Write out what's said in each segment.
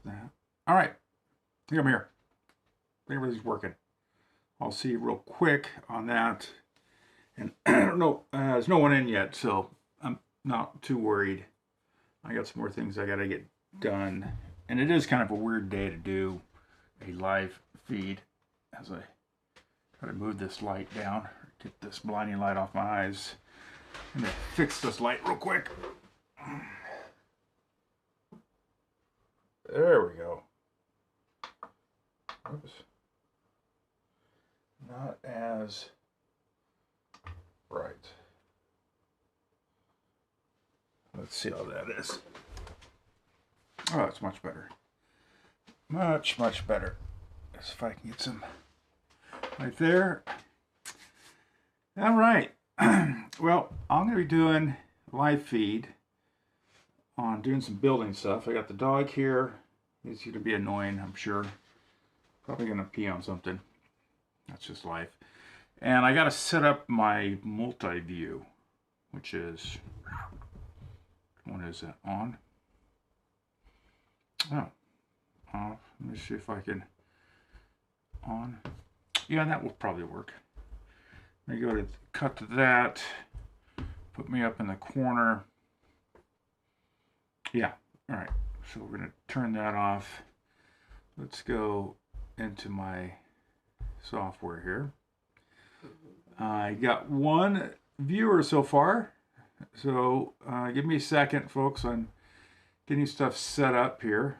All right, I think I'm here. I think everything's working. I'll see you real quick on that. And I don't know, there's no one in yet, so I'm not too worried. I got some more things I gotta get done. And it is kind of a weird day to do a live feed as I try to move this light down, get this blinding light off my eyes. I'm gonna fix this light real quick. There we go. Oops. Not as bright. Let's see how that is. Oh, it's much better. Much, much better. Let's see if I can get some right there. All right. Well, I'm going to be doing live feed on doing some building stuff. I got the dog here. He's going to be annoying, I'm sure. Probably going to pee on something. That's just life. And I got to set up my multi-view, which is, which one is that, on? Oh, off. Let me see if I can, on. Yeah, that will probably work. Let me go to cut to that, put me up in the corner. Yeah, all right, so we're gonna turn that off. Let's go into my software here. I got one viewer so far, so give me a second, folks. I'm getting stuff set up here.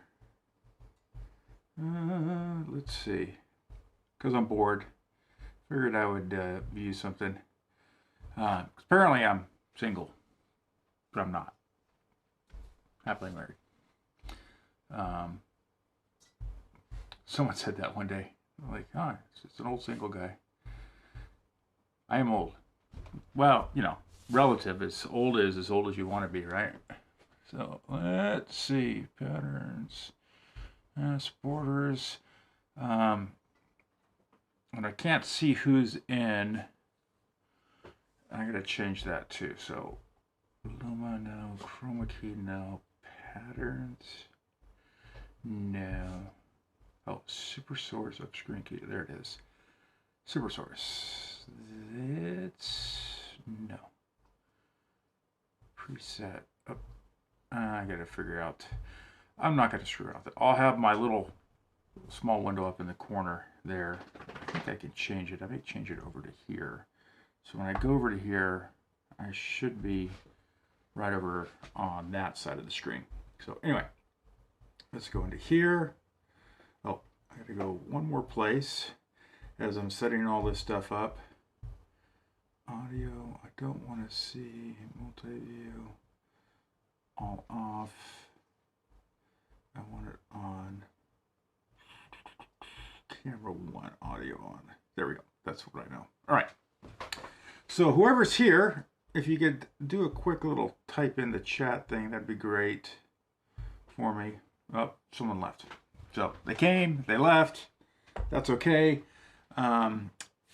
Let's see, because I'm bored. Figured I would view something. Apparently I'm single, but I'm not. Happily married. Someone said that one day. Like, oh, it's just an old single guy. I am old. Well, you know, relative. As old as you want to be, right? So let's see. Patterns. Borders. And I can't see who's in. I gotta change that too. So Luma, no. Chroma key, no. Patterns, no. Oh, super source, upscreen key. There it is. Super source. It's no. Preset. Oh, I gotta figure out. I'm not gonna screw out that. I'll have my little small window up in the corner there. I think I can change it. I may change it over to here. So when I go over to here, I should be right over on that side of the screen. So anyway, let's go into here. Oh, I gotta go one more place as I'm setting all this stuff up. Audio, I don't want to see multi-view, all off. I want it on. Camera 1, audio on. There we go. That's what I know. All right. So whoever's here, if you could do a quick little type in the chat thing, that'd be great for me. Oh, someone left. So they came, they left. That's okay.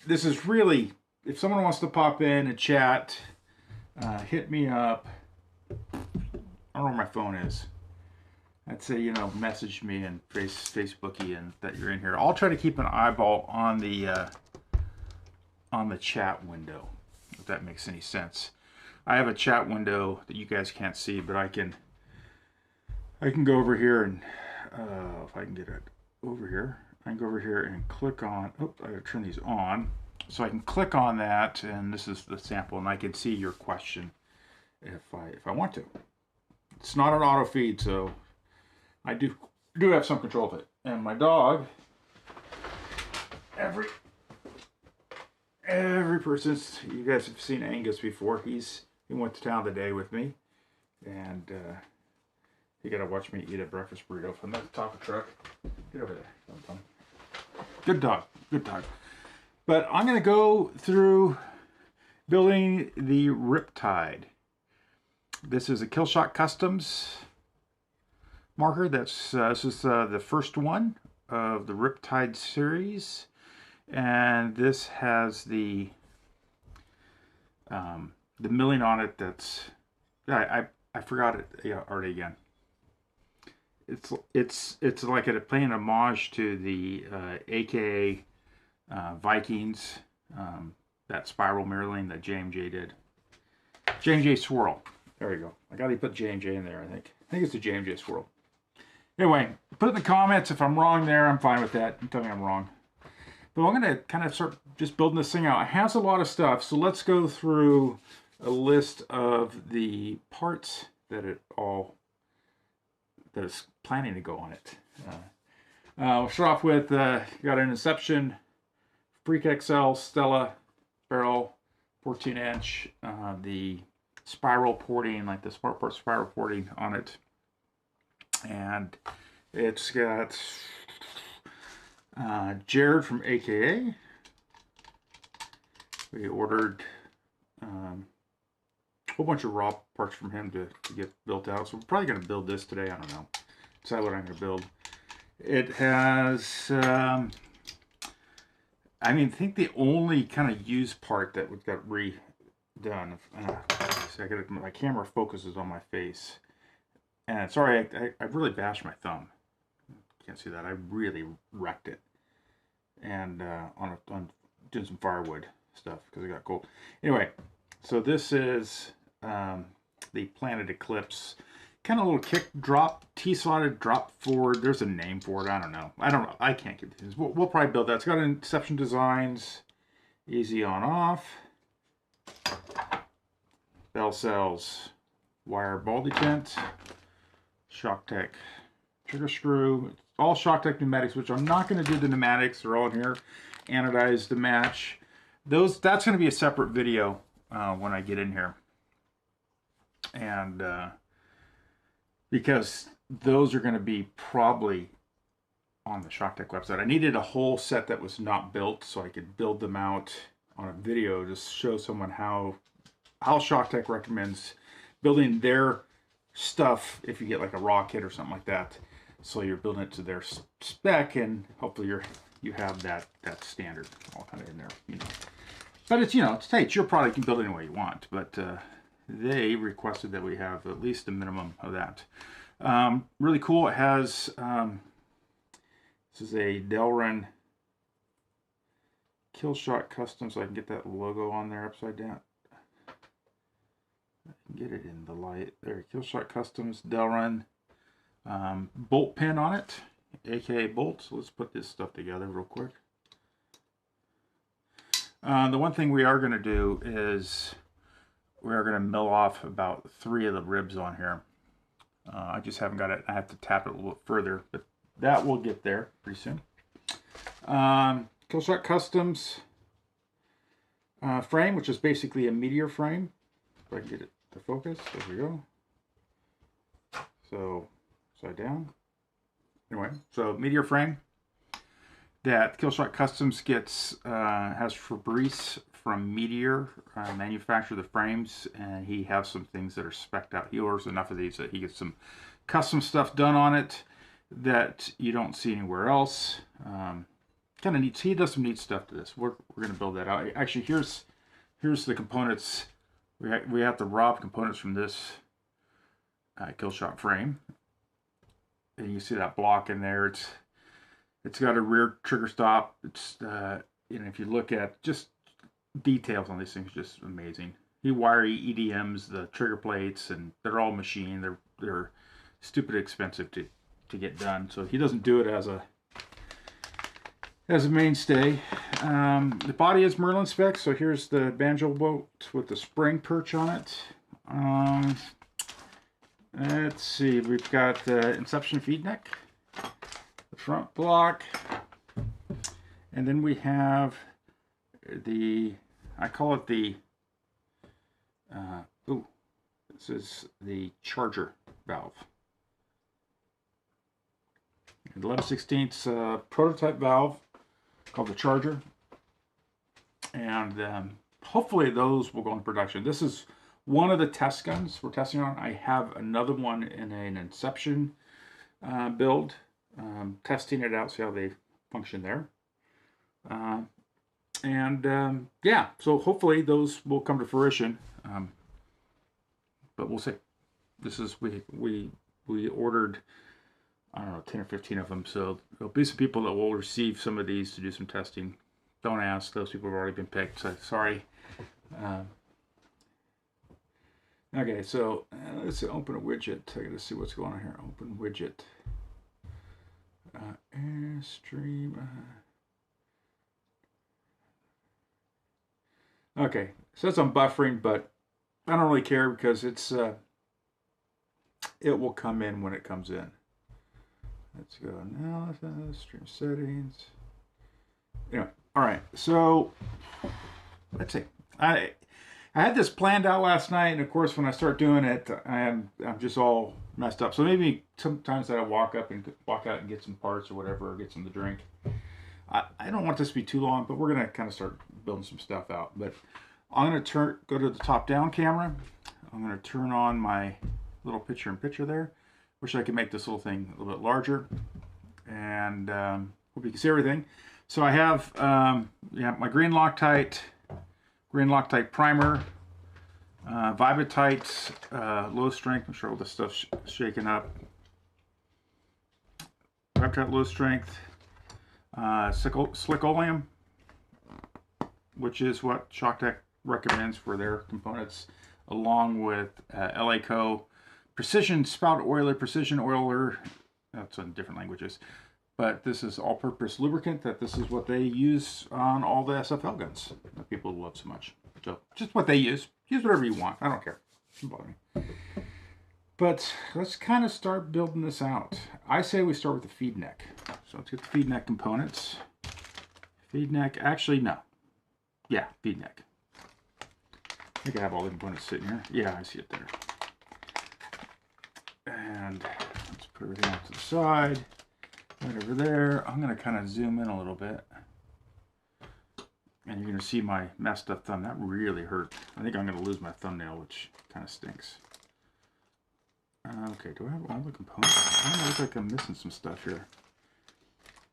This is really, if someone wants to pop in and chat, hit me up. I don't know where my phone is. I'd say, you know, message me and Facebooky and that you're in here. I'll try to keep an eyeball on the chat window, if that makes any sense. I have a chat window that you guys can't see, but I can go over here and if I can get it over here, I can go over here and click on. Oops, I gotta turn these on, so I can click on that, and this is the sample, and I can see your question if I want to. It's not an auto feed, so I do have some control of it. And my dog, every person, you guys have seen Angus before. He went to town today with me, and you gotta watch me eat a breakfast burrito from the top of the truck. Get over there. Good dog, good dog. But I'm gonna go through building the Riptide. This is a Killshot Customs marker. This is the first one of the Riptide series, and this has the milling on it. That's I forgot it already again. it's like playing homage to the AKA Vikings, that spiral mirroring that J&J did. J&J swirl. There you go. I gotta put J&J in there, I think. I think it's the J&J swirl. Anyway, put it in the comments if I'm wrong there. I'm fine with that. Tell me I'm wrong. But I'm going to kind of start just building this thing out. It has a lot of stuff, so let's go through a list of the parts that is planning to go on it. We'll start off with, got an Inception Freak XL Stella barrel, 14-inch, the spiral porting, like the Smart Part spiral porting on it. And it's got Jared from AKA. We ordered a whole bunch of raw parts from him to get built out. So we're probably going to build this today. I don't know. Decide what I'm going to build. It has, I think the only kind of used part that got redone. My camera focuses on my face. And sorry, I really bashed my thumb. Can't see that. I really wrecked it. And on doing some firewood stuff because it got cold. Anyway, so this is the Planet Eclipse. Kind of a little kick drop, T-slotted drop forward. There's a name for it. I don't know. I can't get this. We'll probably build that. It's got Inception Designs. Easy on off. Bell cells. Wire ball detent. ShockTech trigger screw. It's all ShockTech pneumatics, which I'm not going to do the pneumatics. They're all in here. Anodized to match. That's going to be a separate video when I get in here. And because those are going to be probably on the ShockTech website. I needed a whole set that was not built so I could build them out on a video to show someone how ShockTech recommends building their stuff if you get like a raw kit or something like that. So you're building it to their spec, and hopefully you have that standard all kind of in there, you know. But it's, it's your product. You can build it any way you want. But they requested that we have at least a minimum of that. Really cool. It has this is a Delrin Killshot custom, so I can get that logo on there upside down. I can get it in the light there. Killshot Customs Delrin. Bolt pin on it, aka bolt. So let's put this stuff together real quick. The one thing we are going to do is we are going to mill off about 3 of the ribs on here. I just haven't got it. I have to tap it a little bit further, but that will get there pretty soon. Killshot Customs frame, which is basically a meteor frame. If I can get it to focus, there we go. So upside down. Anyway, so meteor frame that Killshot Customs gets has Fabrice from Meteor manufacture the frames, and he has some things that are spec'd out. He orders enough of these that he gets some custom stuff done on it that you don't see anywhere else. Kind of neat. He does some neat stuff to this. We're going to build that out. Actually, here's the components. We have the raw components from this Killshot frame. And you see that block in there. It's got a rear trigger stop. It's if you look at just details on these things, just amazing. He wire EDMs the trigger plates, and they're all machined. They're stupid expensive to get done. So he doesn't do it as a mainstay. The body is Merlin spec. So here's the banjo boat with the spring perch on it. Let's see, we've got the Inception feed neck, the front block, and then we have I call it the, this is the charger valve. 11/16 prototype valve called the charger, and hopefully those will go into production. This is one of the test guns we're testing on. I have another one in an Inception build, testing it out, see how they function there. Yeah, so hopefully those will come to fruition. But we'll see. This is we ordered I don't know, 10 or 15 of them. So there'll be some people that will receive some of these to do some testing. Don't ask; those people have already been picked. So sorry. Okay, so let's open a widget. I got to see what's going on here. Open widget. Airstream. Okay, it says I'm buffering, but I don't really care because it's it will come in when it comes in. Let's go analysis, stream settings. Anyway, all right. So let's see. I had this planned out last night, and of course, when I start doing it, I'm just all messed up. So maybe sometimes I walk out and get some parts or whatever, or get some to drink. I don't want this to be too long, but we're gonna kind of start building some stuff out. But I'm gonna go to the top-down camera. I'm gonna turn on my little picture-in-picture there. Wish I could make this little thing a little bit larger, and hope you can see everything. So I have my green Loctite primer, Vibratite low strength. I'm sure all this stuff's shaking up. Riptide low strength, slick oleum, which is what ShockTech recommends for their components, along with LACO precision spout oiler, precision oiler. That's in different languages, but this is all-purpose lubricant. This is what they use on all the SFL guns that people love so much. So just what they use. Use whatever you want. I don't care. Doesn't bother me. But let's kind of start building this out. I say we start with the feed neck. So let's get the feed neck components. Feed neck, actually no. Yeah, feed neck. I think I have all the components sitting here. Yeah, I see it there. And let's put everything off to the side. Right over there. I'm going to kind of zoom in a little bit. And you're going to see my messed up thumb. That really hurt. I think I'm going to lose my thumbnail, which kind of stinks. Okay, do I have all the components? I look like I'm missing some stuff here.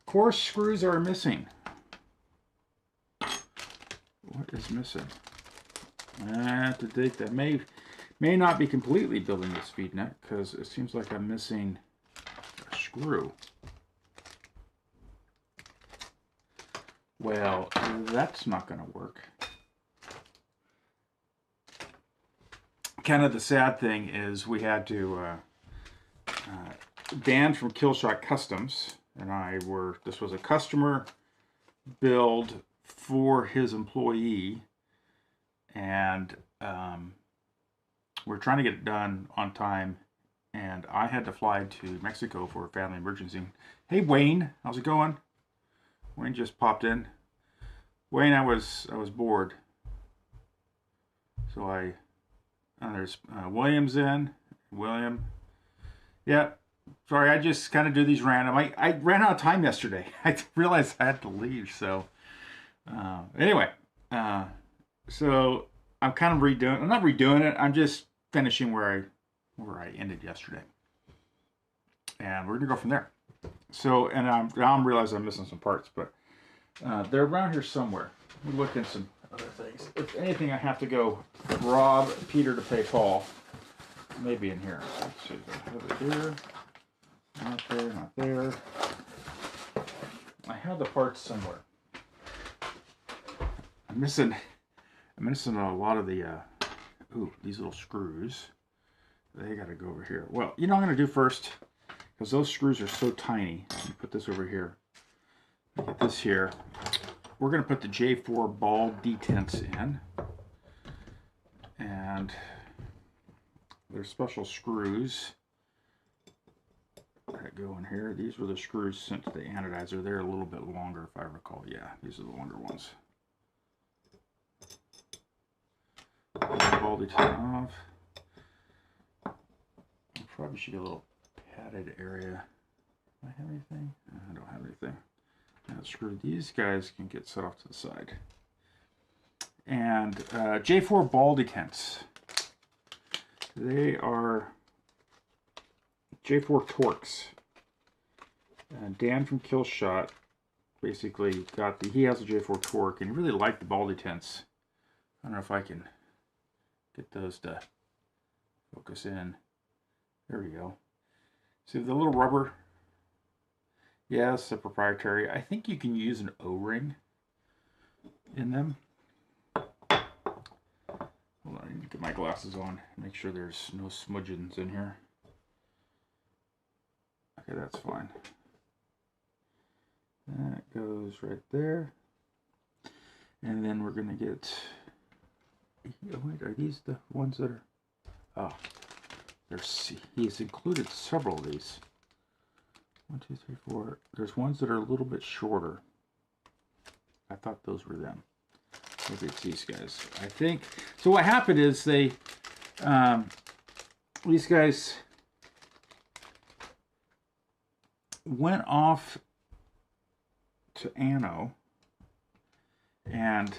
Course screws are missing. What is missing? I have to dig that. May not be completely building this feed neck because it seems like I'm missing a screw. Well, that's not going to work. Kind of the sad thing is we had to, Dan from Killshot Customs and I this was a customer build for his employee, and we're trying to get it done on time, and I had to fly to Mexico for a family emergency. Hey Wayne, how's it going? Wayne just popped in. Wayne, I was bored, so there's William's in. William, yeah. Sorry, I just kind of do these random. I ran out of time yesterday. I realized I had to leave. So anyway, so I'm kind of redoing. I'm not redoing it. I'm just finishing where I ended yesterday, and we're gonna go from there. So, and now I'm realizing I'm missing some parts, but they're around here somewhere. Let me look at some other things. If anything, I have to go rob Peter to pay Paul. Maybe in here. Let's see. I have it here. Not there. Not there. I have the parts somewhere. I'm missing a lot of the. These little screws. They got to go over here. Well, you know what I'm going to do first, because those screws are so tiny. Let me put this over here. Get this here. We're going to put the J4 ball detents in. And there's special screws that go in here. These were the screws sent to the anodizer. They're a little bit longer, if I recall. Yeah, these are the longer ones. Ball detent off. I probably should get a little padded area. Do I have anything? I don't have anything. Now screw these guys can get set off to the side. And J4 ball detents. They are J4 Torx. Dan from Killshot basically he has a J4 Torque, and he really liked the ball detents. I don't know if I can get those to focus in. There we go. See the little rubber Yes, they're proprietary. I think you can use an O-ring in them. Hold on, I need to get my glasses on. Make sure there's no smudgeons in here. Okay, that's fine. That goes right there. And then we're going to get... Oh, wait, are these the ones that are... Oh, he's included several of these. 1, 2, 3, 4. There's ones that are a little bit shorter. I thought those were them. Maybe it's these guys. I think... So what happened is they... these guys went off to Anno, and...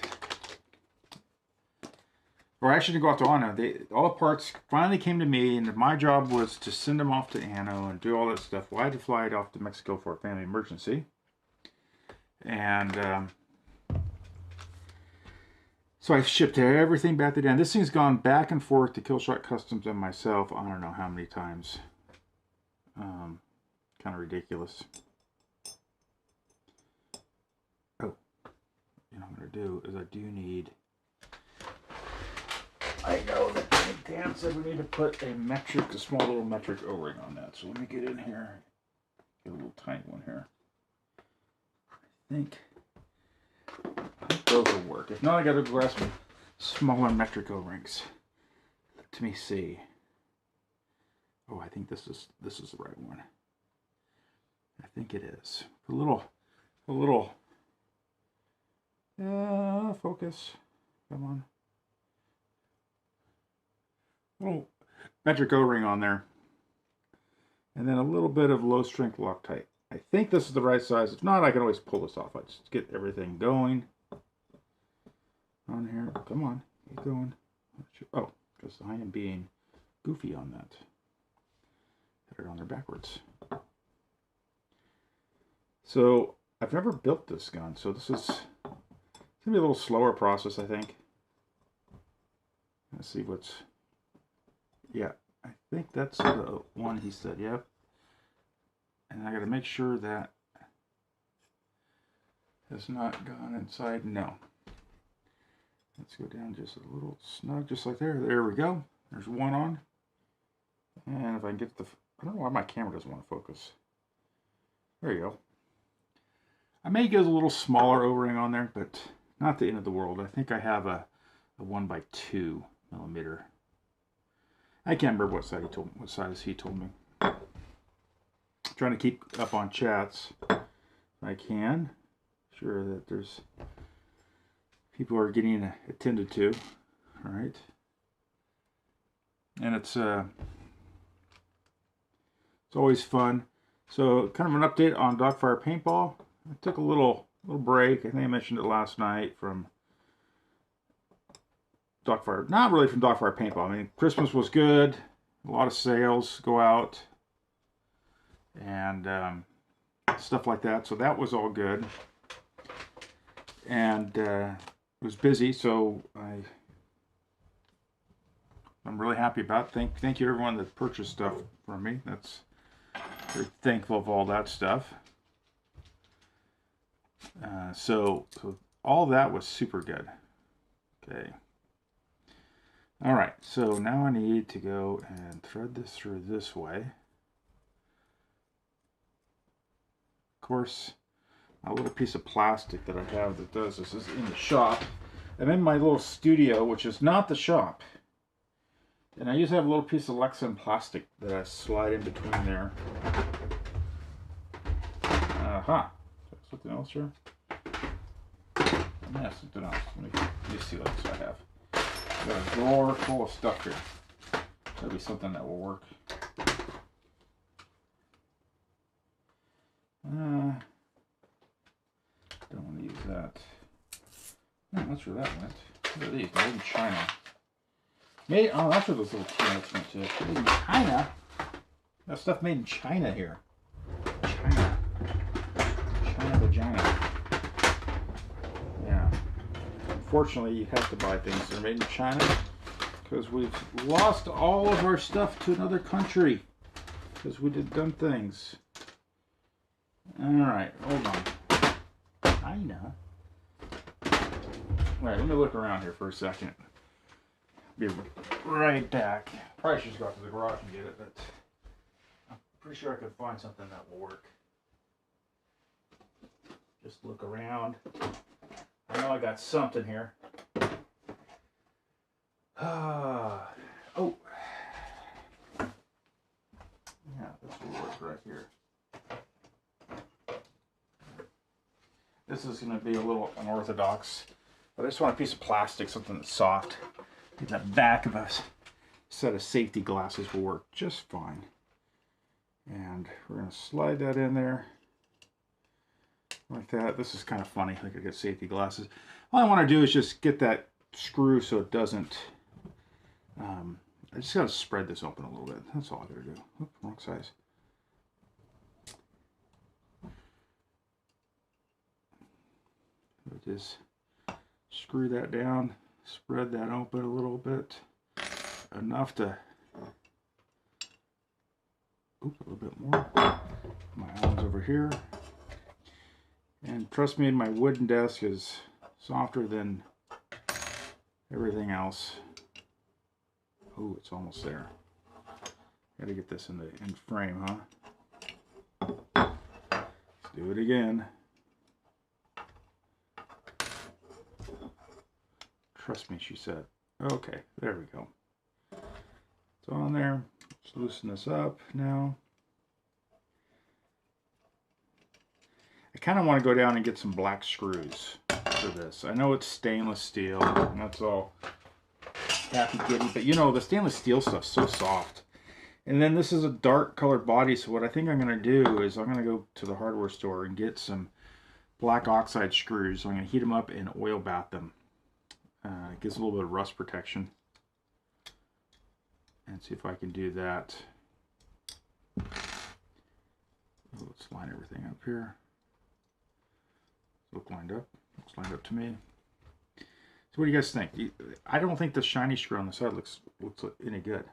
Or actually to go off to Anno. All the parts finally came to me, and my job was to send them off to Anno and do all that stuff. Well, I had to fly it off to Mexico for a family emergency. And so I shipped everything back to Dan. This thing's gone back and forth to Killshot Customs and myself, I don't know how many times. Kind of ridiculous. Oh, you know what I'm going to do is I do need... I know that Dan said we need to put a small little metric O-ring on that. So let me get in here. Get a little tiny one here. I think those will work. If not, I got to grab some smaller metric O-rings. Let me see. Oh, I think this is the right one. I think it is. A little focus. Come on. Little metric O-ring on there, and then a little bit of low strength Loctite. I think this is the right size. If not, I can always pull this off. I just get everything going on here. Come on, keep going. Oh, because I am being goofy on that. Put it on there backwards. So I've never built this gun, so this is gonna be a little slower process, I think. Let's see what's... Yeah, I think that's the one he said, yep. And I got to make sure that has not gone inside. No. Let's go down just a little snug, just like there. There we go. There's one on. And if I can get the... I don't know why my camera doesn't want to focus. There you go. I may get a little smaller O-ring on there, but not the end of the world. I think I have a 1x2 millimeter. I can't remember what size he told me. Trying to keep up on chats if I can. Sure that there's people are getting attended to. All right. And it's always fun. So kind of an update on Docfire Paintball. I took a little break. I think I mentioned it last night from Docfire, not really from Docfire Paintball. I mean, Christmas was good. A lot of sales go out and stuff like that. So that was all good. And it was busy, so I'm really happy about it. Thank you everyone that purchased stuff from me. That's very thankful of all that stuff. So all that was super good. Okay. All right, so now I need to go and thread this through this way. Of course, a little piece of plastic that I have that does this is in the shop. I'm in my little studio, which is not the shop. And I usually have a little piece of Lexan plastic that I slide in between there. Aha. Something else here? Yeah, something else. Let me see what else I have. Got a drawer full of stuff here. That'll be something that will work. Don't want to use that. Oh, that's where that went. What are these? Made in China. Oh, that's where those little keynotes went to. Made in China? That stuff made in China here. China. China vagina. Yeah. Unfortunately, you have to buy things that are made in China because we've lost all of our stuff to another country because we did dumb things. Alright, hold on. I know. Alright, let me look around here for a second. Be right back. Probably should just go out to the garage and get it, but I'm pretty sure I could find something that will work. Just look around. I know I got something here. Oh. Yeah, this will work right here. This is going to be a little unorthodox, but I just want a piece of plastic, something that's soft. The back of a set of safety glasses will work just fine. And we're going to slide that in there like that. This is kind of funny, like I get safety glasses. All I want to do is just get that screw so it doesn't, I just got to spread this open a little bit. That's all I got to do. Oops, wrong size. Just screw that down, spread that open a little bit, enough to, a little bit more. My arms over here. And trust me, my wooden desk is softer than everything else. Oh, it's almost there. Got to get this in frame, huh? Let's do it again. Trust me, she said. Okay, there we go. It's on there. Let's loosen this up now. I kind of want to go down and get some black screws for this. I know it's stainless steel, and that's all happy giddy, but you know, the stainless steel stuff's so soft. And then this is a dark colored body, so what I think I'm going to do is I'm going to go to the hardware store and get some black oxide screws. So I'm going to heat them up and oil bath them. It gives a little bit of rust protection. And see if I can do that. Let's line everything up here. Look lined up. Looks lined up to me. So what do you guys think? I don't think the shiny screw on the side looks any good.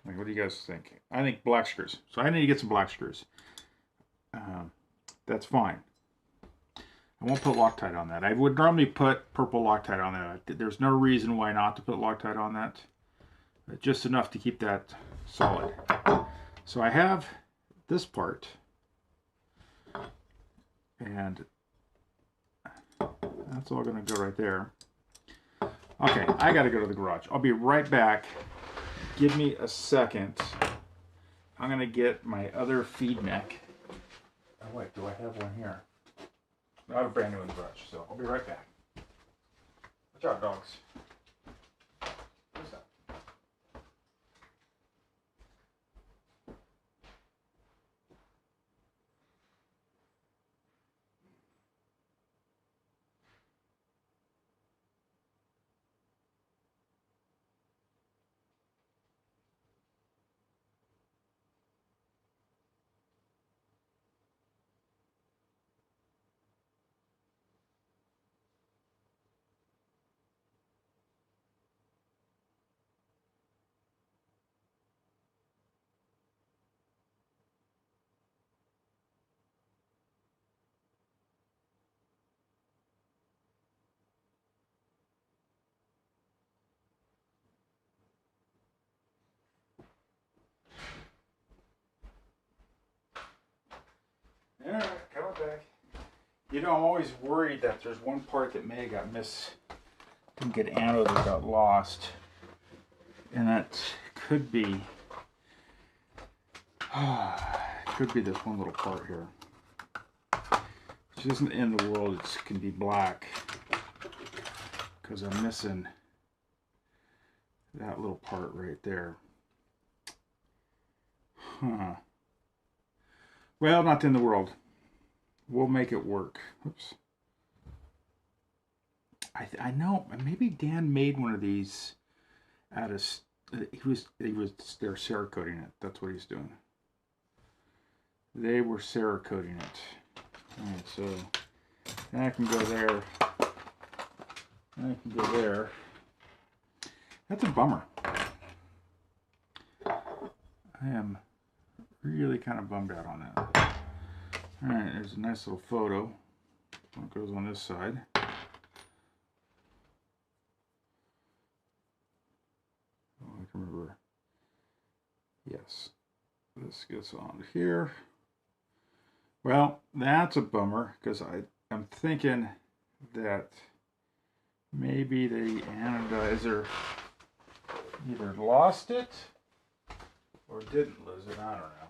I mean, what do you guys think? I think black screws. So I need to get some black screws. That's fine. I won't put Loctite on that. I would normally put purple Loctite on that. There's no reason why not to put Loctite on that. Just enough to keep that solid. So I have this part. And that's all going to go right there. Okay, I got to go to the garage. I'll be right back. Give me a second. I'm going to get my other feed neck. Oh wait, do I have one here? I have a brand new in the garage, so I'll be right back. Watch out, dogs. What's that? Alright, coming back. You know, I'm always worried that there's one part that may have got didn't get anode or got lost. And that could be this one little part here. Which isn't the end of the world, it can be black. Because I'm missing that little part right there. Huh. Well, not in the world. We'll make it work. Oops. I know. Maybe Dan made one of these out of. They're Cerakoting it. That's what he's doing. They were Cerakoting it. All right, so that can go there. That can go there. That's a bummer. I am really kind of bummed out on that. Alright, there's a nice little photo. It goes on this side. Oh, I can remember. Yes. This gets on here. Well, that's a bummer, because I'm thinking that maybe the anodizer either lost it or didn't lose it. I don't know.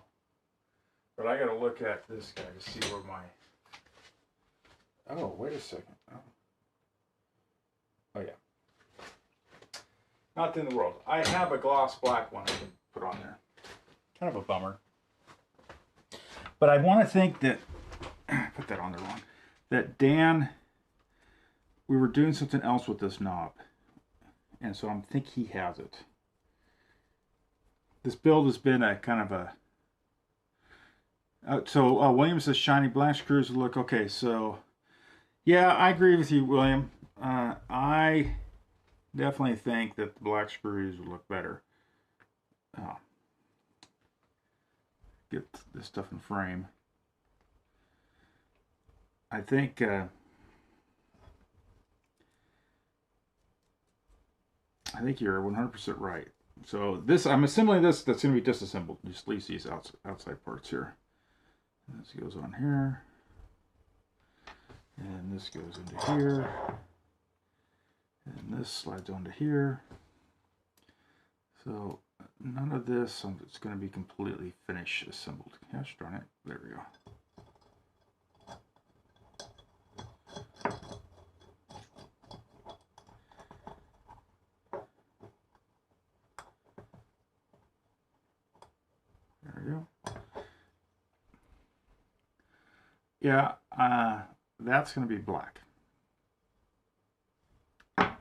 But I got to look at this guy to see where my... Oh, wait a second. Oh, yeah. Not in the world. I have a gloss black one I can put on there. Kind of a bummer. But I want to think that... put that on there wrong. That Dan... We were doing something else with this knob. And so I think he has it. This build has been a kind of a... William says shiny black screws look okay. So, yeah, I agree with you, William. I definitely think that the black screws would look better. Get this stuff in frame. I think you're 100% right. So this, I'm assembling this. That's going to be disassembled. Just leave these outside parts here. This goes on here, and this goes into here, and this slides onto here. So none of this, it's going to be completely finished assembled. Gosh darn it! There we go. There we go. Yeah, that's going to be black.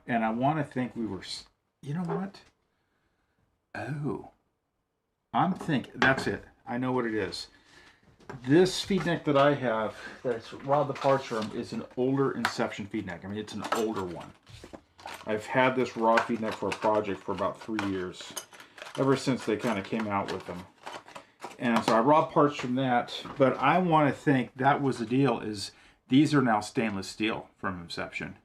And I want to think we were... You know what? Oh. I'm thinking... That's it. I know what it is. This feed neck that I have, that's Rod the Parts from, is an older Inception feed neck. I mean, it's an older one. I've had this rod feed neck for a project for about 3 years. Ever since they kind of came out with them. And so I robbed parts from that, but I want to think that was the deal, is these are now stainless steel from Inception.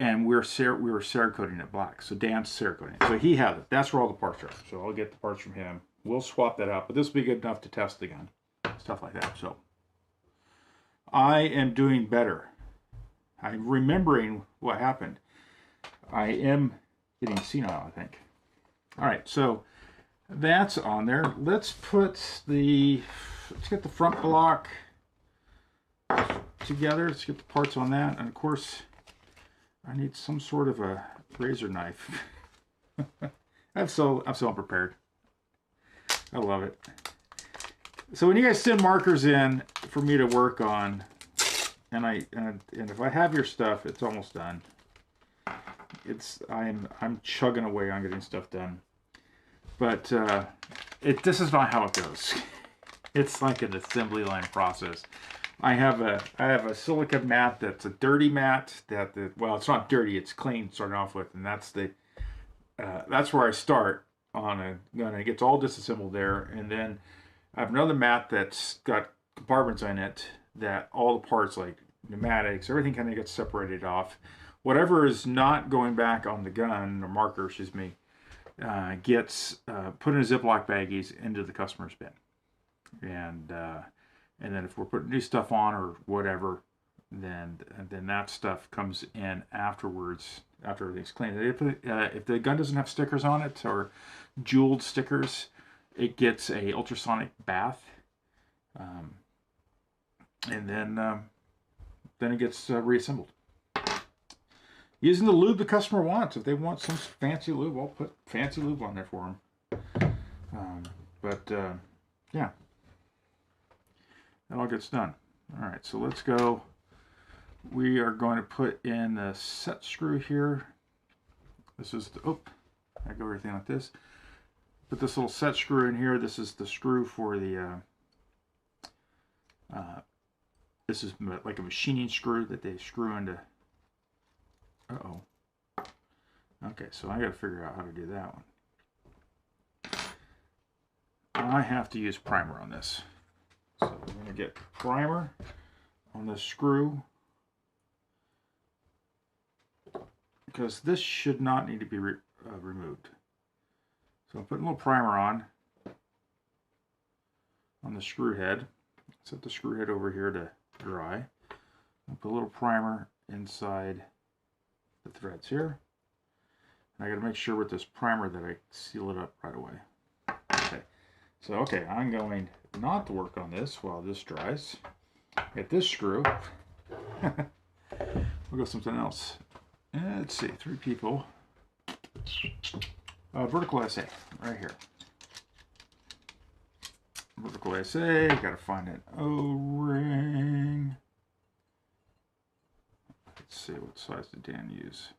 And we were Cerakoting it black. So Dan's Cerakoting it. So he has it. That's where all the parts are. So I'll get the parts from him. We'll swap that out, but this will be good enough to test the gun. Stuff like that. So I am doing better. I'm remembering what happened. I am getting senile, I think. All right, so... That's on there. Let's get the front block together. Let's get the parts on that. And of course, I need some sort of a razor knife. I'm so unprepared. I love it. So when you guys send markers in for me to work on, and if I have your stuff, it's almost done. I'm chugging away on getting stuff done. But this is not how it goes. It's like an assembly line process. I have a silicone mat that's a dirty mat. Well, it's not dirty. It's clean starting off with, and that's where I start on a gun. It gets all disassembled there, and then I have another mat that's got compartments in it that all the parts, like pneumatics, everything kind of gets separated off. Whatever is not going back on the gun, or marker, excuse me, gets put in a Ziploc baggies into the customer's bin, and then if we're putting new stuff on or whatever, then that stuff comes in afterwards after everything's cleaned. If the gun doesn't have stickers on it or jeweled stickers, it gets a ultrasonic bath, and then it gets reassembled. Using the lube the customer wants. If they want some fancy lube, I'll put fancy lube on there for them. Yeah. That all gets done. All right, so let's go. We are going to put in the set screw here. This is I go everything like this. Put this little set screw in here. This is the screw for the, this is like a machining screw that they screw into. Okay, so I got to figure out how to do that one. I have to use primer on this. So let me to get primer on the screw, because this should not need to be removed. So I'm putting a little primer on the screw head. Set the screw head over here to dry. I'll put a little primer inside the threads here. And I got to make sure with this primer that I seal it up right away. Okay, so okay, I'm going not to work on this while this dries. Get this screw. We'll go something else. Let's see, 3 people. Vertical SA, right here. Vertical SA, gotta find an O-ring. Let's see, what size did Dan use?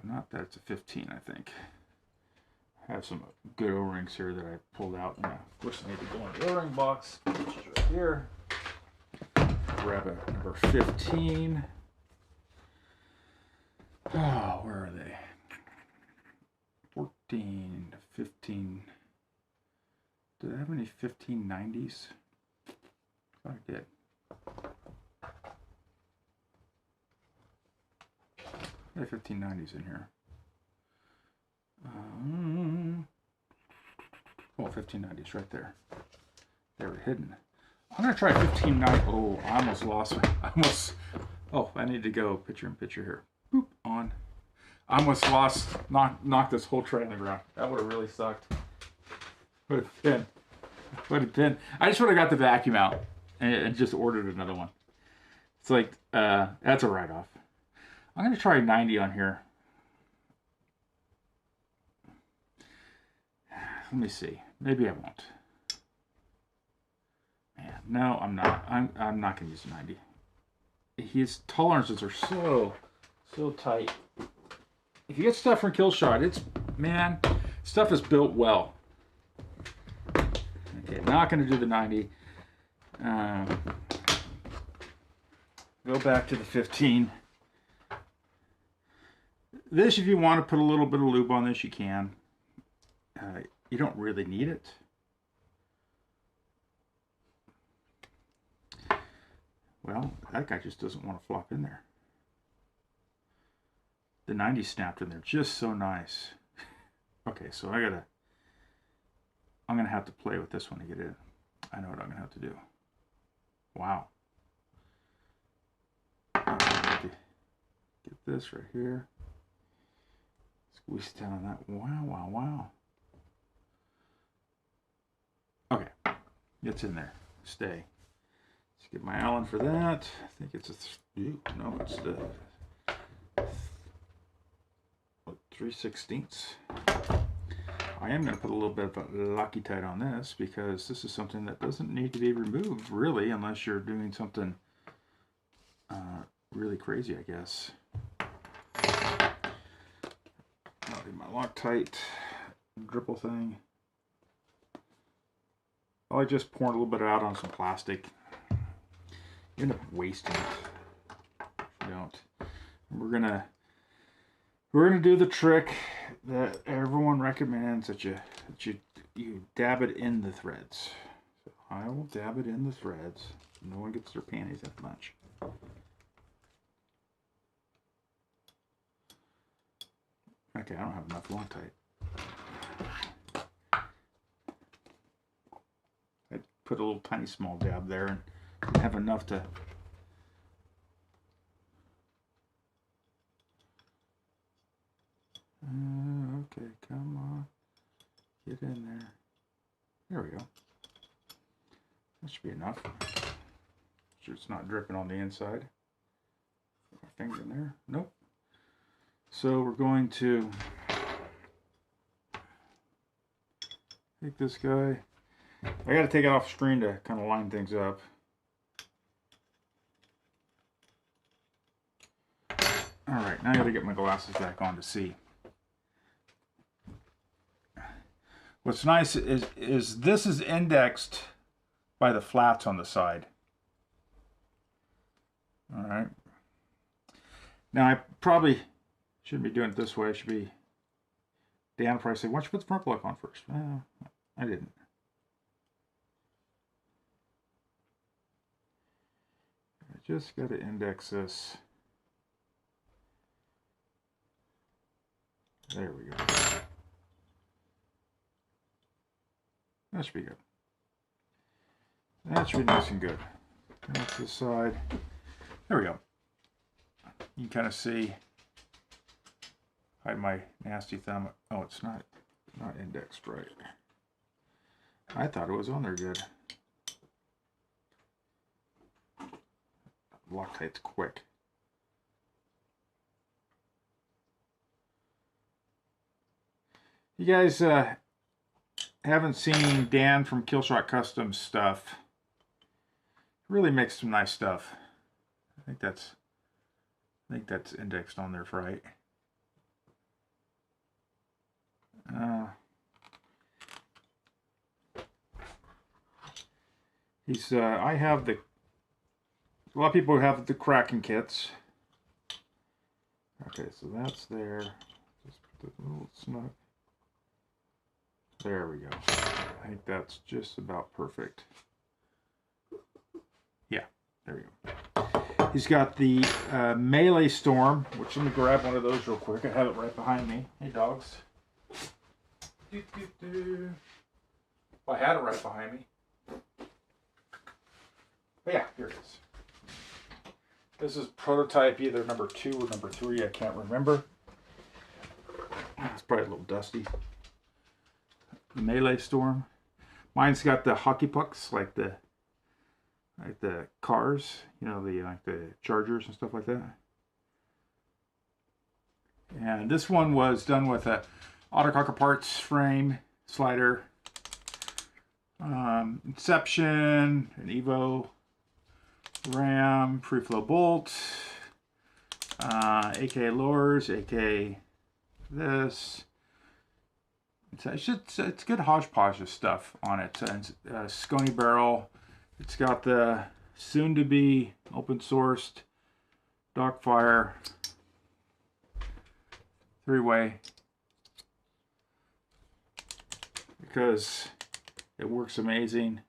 Not that, it's a 15, I think. I have some good O-rings here that I pulled out. And of course, I need to go in the O-ring box, which is right here. Grab a number 15. Oh, where are they? 14, 15. Did I have any 1590s? I did. I have 1590s in here. Oh, 1590s right there. They were hidden. I'm gonna try 1590. Oh, I almost lost it. Oh, I need to go picture in picture here. Boop, on. I almost knocked this whole tray on the ground. That would have really sucked. Would have been. I just would have got the vacuum out and just ordered another one. It's like, that's a write-off. I'm going to try 90 on here. Let me see. Maybe I won't. Man, no, I'm not. I'm not going to use a 90. His tolerances are so tight. If you get stuff from Killshot, man, stuff is built well. Okay, not going to do the 90. Go back to the 15. This, if you want to put a little bit of lube on this, you can. You don't really need it. Well, that guy just doesn't want to flop in there. The 90 snapped in there just so nice. Okay, so I'm going to have to play with this one to get in. I know what I'm going to have to do. Wow. Get this right here. Squeeze down on that. Wow. Okay, it's in there. Stay. Let's get my Allen for that. I think it's no, it's the 3/16. I am going to put a little bit of Loctite on this because this is something that doesn't need to be removed really unless you're doing something really crazy, I guess. I'll do my Loctite dripple thing. I like just pouring a little bit out on some plastic. You end up wasting it if you don't. We're gonna do the trick that everyone recommends, that you dab it in the threads. So I will dab it in the threads. No one gets their panties that much. Okay, I don't have enough Loctite. I put a little tiny small dab there and have enough to okay, come on, get in there. There we go. That should be enough. Sure it's not dripping on the inside. Put my finger in there. Nope. So we're going to take this guy. I got to take it off screen to kind of line things up. All right, now I got to get my glasses back on to see. What's nice is this is indexed by the flats on the side. All right. Now I probably shouldn't be doing it this way. I should be. Dan will probably say, "Why don't you put the front block on first?" Well, I didn't. just got to index this. There we go. That should be good. That should be nice and good. That's the side. There we go. You can kind of see. Hide my nasty thumb. Oh, it's not indexed right. I thought it was on there good. Loctite's quick. You guys haven't seen Dan from Killshot Customs stuff. Really makes some nice stuff. I think that's indexed on there right. I have a lot of people have the Kraken kits. Okay, so that's there. Just put the little snug. There we go. I think that's just about perfect. Yeah, there we go. He's got the Melee Storm, which let me grab one of those real quick. I have it right behind me. Hey, dogs. Well, I had it right behind me. But yeah, here it is. This is prototype either number 2 or number 3. I can't remember. It's probably a little dusty. The Melee Storm. Mine's got the hockey pucks, like the cars, you know, like the Chargers and stuff like that. And this one was done with a Autococker parts frame, slider, Inception, an Evo, RAM, free flow bolt, AK lures, AK this. It's good hodgepodge of stuff on it. It's a Scony barrel. It's got the soon-to-be open-sourced Docfire 3-way because it works amazing.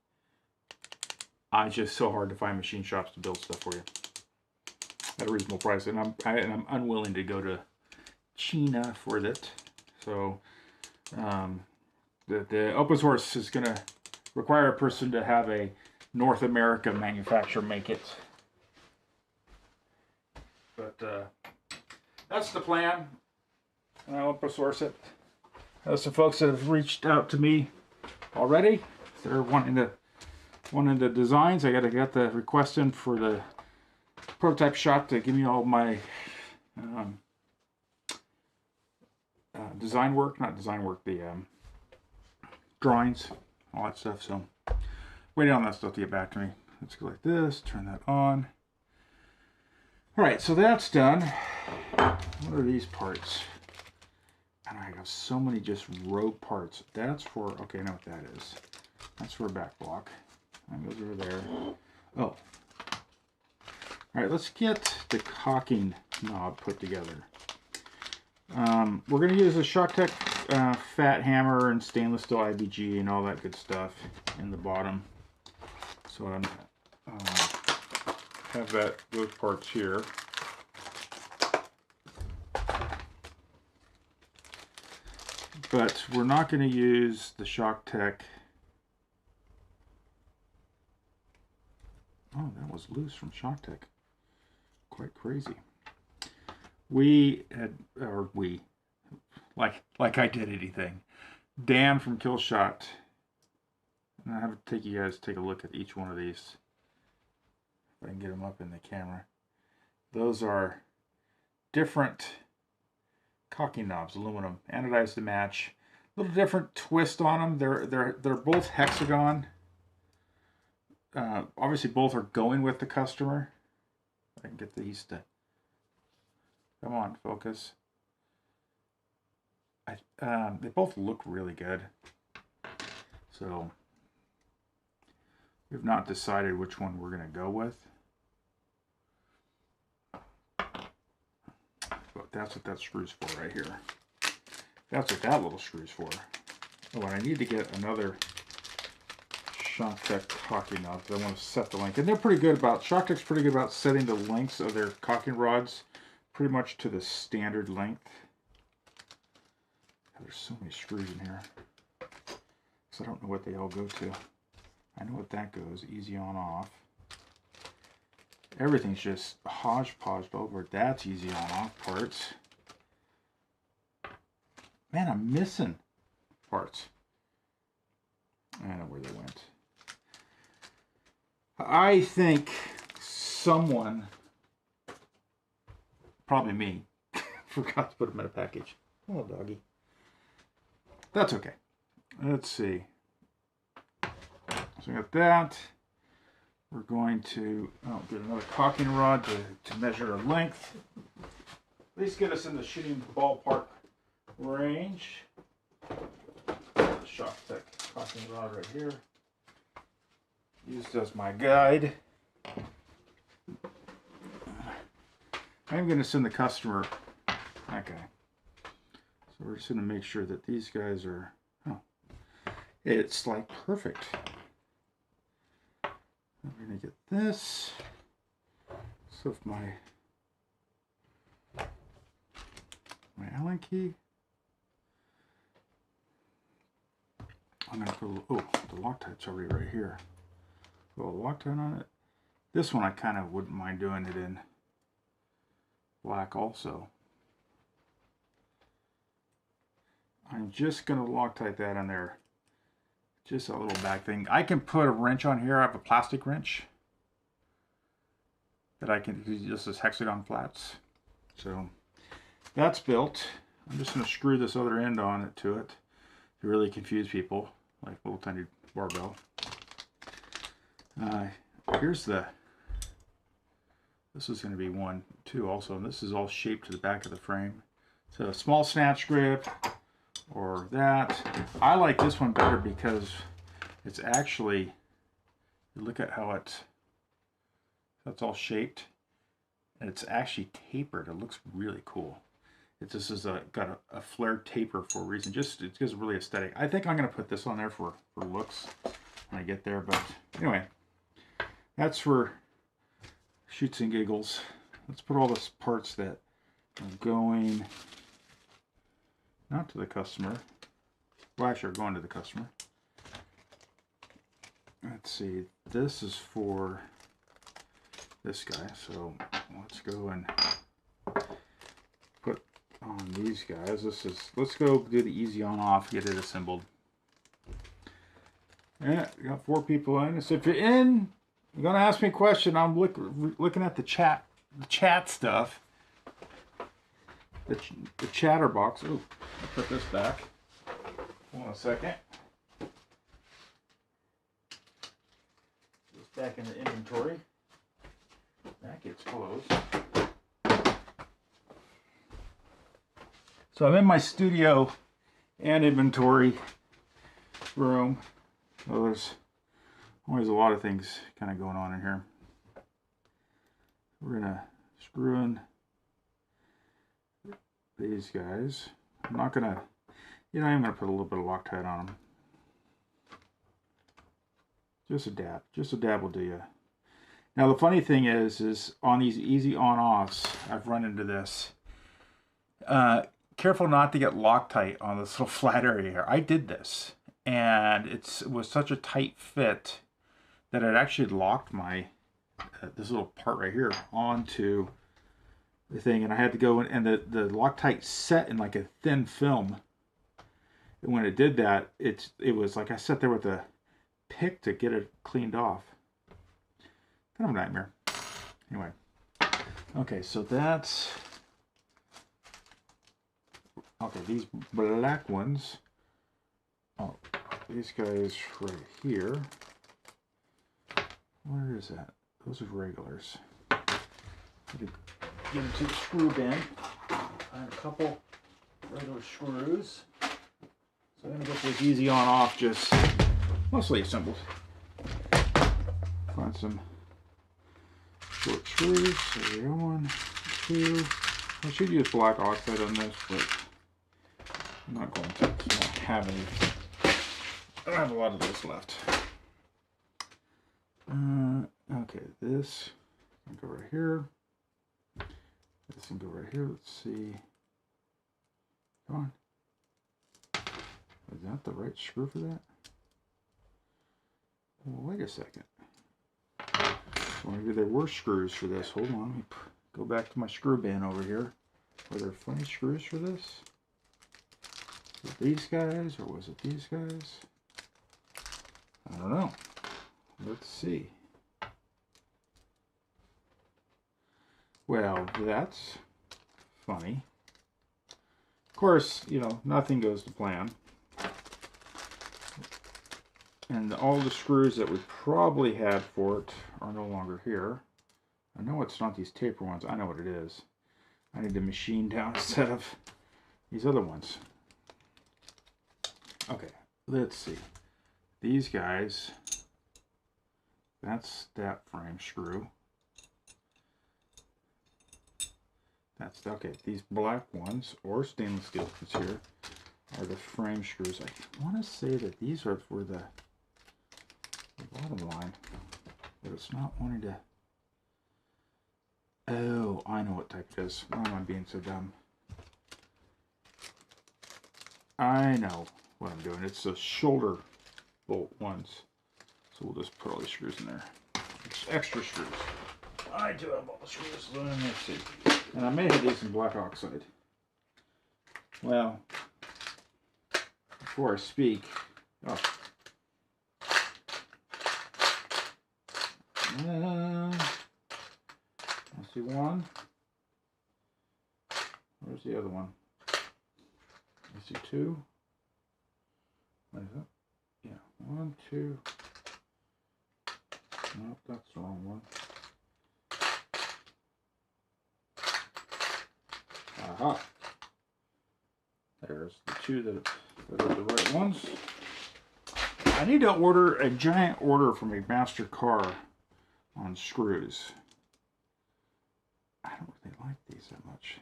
It's just so hard to find machine shops to build stuff for you at a reasonable price, and I'm unwilling to go to China for it. So the open source is going to require a person to have a North America manufacturer make it. But that's the plan. And I'll open source it. There's some folks that have reached out to me already. They're wanting the designs. I got the request in for the prototype shop to give me all my design work, not design work, the drawings, all that stuff. So waiting on that stuff to get back to me. Let's go like this, turn that on. All right, so that's done. What are these parts? And I have so many just rogue parts. That's for, okay, I know what that is. That's for a back block. That goes over there. Oh. All right, let's get the cocking knob put together. We're going to use a ShockTech fat hammer and stainless steel IBG and all that good stuff in the bottom. So I have those parts here. But we're not going to use the ShockTech. Oh, that was loose from ShockTech. Quite crazy. Like I did anything. Dan from Killshot. And I have to take you guys to take a look at each one of these. If I can get them up in the camera. Those are different cocking knobs, aluminum, anodized to match. A little different twist on them. They're both hexagon. Obviously, both are going with the customer. I can get these to come on, focus. They both look really good. So we've not decided which one we're going to go with. But that's what that screw's for right here. That's what that little screw's for. Oh, and I need to get another ShockTech caulking now because I want to set the length. And they're pretty good about, ShockTech's pretty good about setting the lengths of their caulking rods pretty much to the standard length. There's so many screws in here. So I don't know what they all go to. I know what that goes, easy on off. Everything's just hodgepodged over. That's easy on off parts. Man, I'm missing parts. I don't know where they went. I think someone, probably me, forgot to put them in a package. Oh, doggy. That's okay. Let's see. So we got that. We're going to get another caulking rod to measure our length. At least get us in the shooting ballpark range. ShockTech caulking rod right here. Used as my guide. I'm going to send the customer. Okay. So we're just going to make sure that these guys are. Oh, it's like perfect. We're going to get this. So if my Allen key. I'm going to put, oh, the Loctite's already right here. Put a Loctite on it. This one I kind of wouldn't mind doing it in black also. I'm just going to Loctite that on there. Just a little back thing. I can put a wrench on here. I have a plastic wrench that I can use just as hexagon flats. So that's built. I'm just going to screw this other end on it to it to really confuse people, like a little tiny barbell. Here's the, this is going to be 1, 2 also, and this is all shaped to the back of the frame. So a small snatch grip or that. I like this one better because it's actually, look at how that's all shaped, and it's actually tapered. It looks really cool. This is got a flared taper for a reason. Just it gives really aesthetic. I think I'm going to put this on there for looks when I get there. But anyway, that's for shoots and giggles. Let's put all the parts that are going not to the customer. Well, actually, are going to the customer. Let's see. This is for this guy. So let's go and put on these guys. Let's go do the easy on off, get it assembled. Yeah, we got 4 people in. So if you're in, you're gonna ask me a question. I'm looking at the chat stuff. The chatter box. Oh, I'll put this back. Hold on a second. This back in the inventory. That gets closed. So I'm in my studio and inventory room. So there's always a lot of things kind of going on in here. We're gonna screw in these guys. I'm not gonna, I'm gonna put a little bit of Loctite on them. Just a dab will do you. Now the funny thing is on these easy on-offs, I've run into this. Careful not to get Loctite on this little flat area here. I did this, and it was such a tight fit that it actually locked my this little part right here onto the thing, and I had to go in, and the Loctite set in like a thin film. And when it did that, it was like I sat there with a pick to get it cleaned off. Kind of a nightmare. Anyway, okay, so that's okay. These black ones. Oh, these guys right here. Where is that? Those are regulars. Get into the screw bin. I have a couple regular screws. So I'm going to get this easy on off, just mostly assembled. Find some short screws. So we got 1, 2. I should use black oxide on this, but I'm not going to. I don't have any. I don't have a lot of this left. Okay, this can go right here. This can go right here. Let's see. Come on. Is that the right screw for that? Well, wait a second. So maybe there were screws for this. Hold on. Let me go back to my screw bin over here. Were there funny screws for this? Was it these guys or was it these guys? I don't know. Let's see. Well, that's funny. Of course, you know, nothing goes to plan. And all the screws that we probably had for it are no longer here. I know it's not these taper ones. I know what it is. I need to machine down a set of these other ones. Okay, let's see. These guys, that's that frame screw. That's, okay, these black ones, or stainless steel ones here, are the frame screws. I want to say that these are for the bottom line, but it's not wanting to. Oh, I know what type it is. Why am I being so dumb? I know what I'm doing. It's the shoulder bolt ones. So we'll just put all these screws in there. It's extra screws. I do have all the screws. Let me see. And I may have these in black oxide. Well, before I speak, oh. I see one. Where's the other one? I see two. What is that? Yeah, 1, 2. Nope, that's the wrong one. Aha. There's the two that are the right ones. I need to order a giant order from a master car on screws. I don't really like these that much.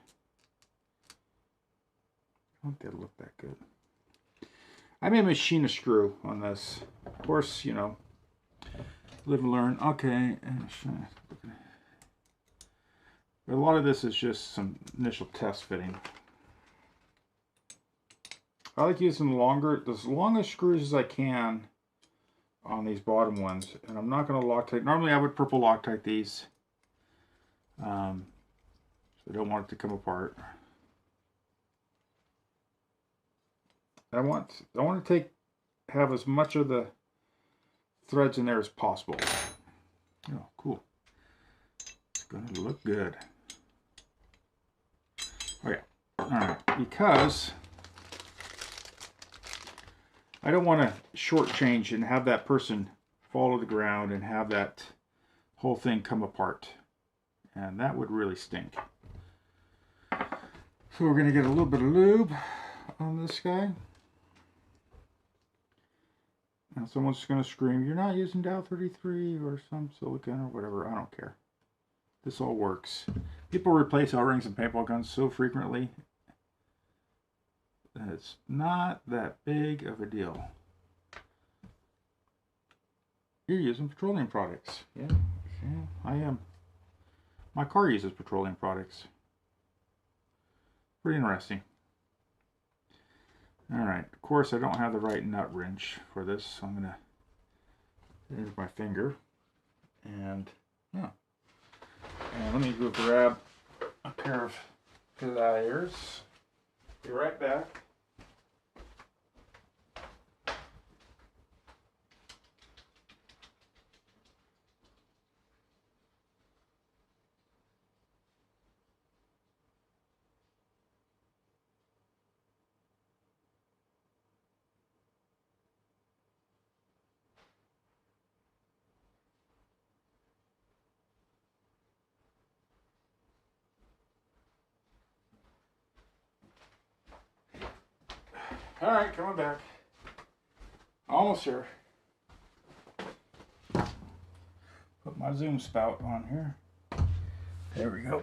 I don't think they look that good. I may machine a screw on this. Of course, you know, live and learn. Okay. But a lot of this is just some initial test fitting. I like using as longest screws as I can on these bottom ones. And I'm not going to Loctite. Normally I would purple Loctite these. So I don't want it to come apart. I want to have as much of the threads in there as possible. Oh, cool. It's going to look good. Okay. Alright. Because I don't want to shortchange and have that person fall to the ground and have that whole thing come apart. And that would really stink. So we're going to get a little bit of lube on this guy. Now someone's going to scream, you're not using Dow 33 or some silicone or whatever. I don't care. This all works. People replace O-rings and paintball guns so frequently that it's not that big of a deal. You're using petroleum products. Yeah, I am. My car uses petroleum products. Pretty interesting. Alright, of course I don't have the right nut wrench for this, so I'm going to use my finger. And, yeah. And let me go grab a pair of pliers. Be right back. Alright, coming back. Almost here. Put my zoom spout on here. There we go.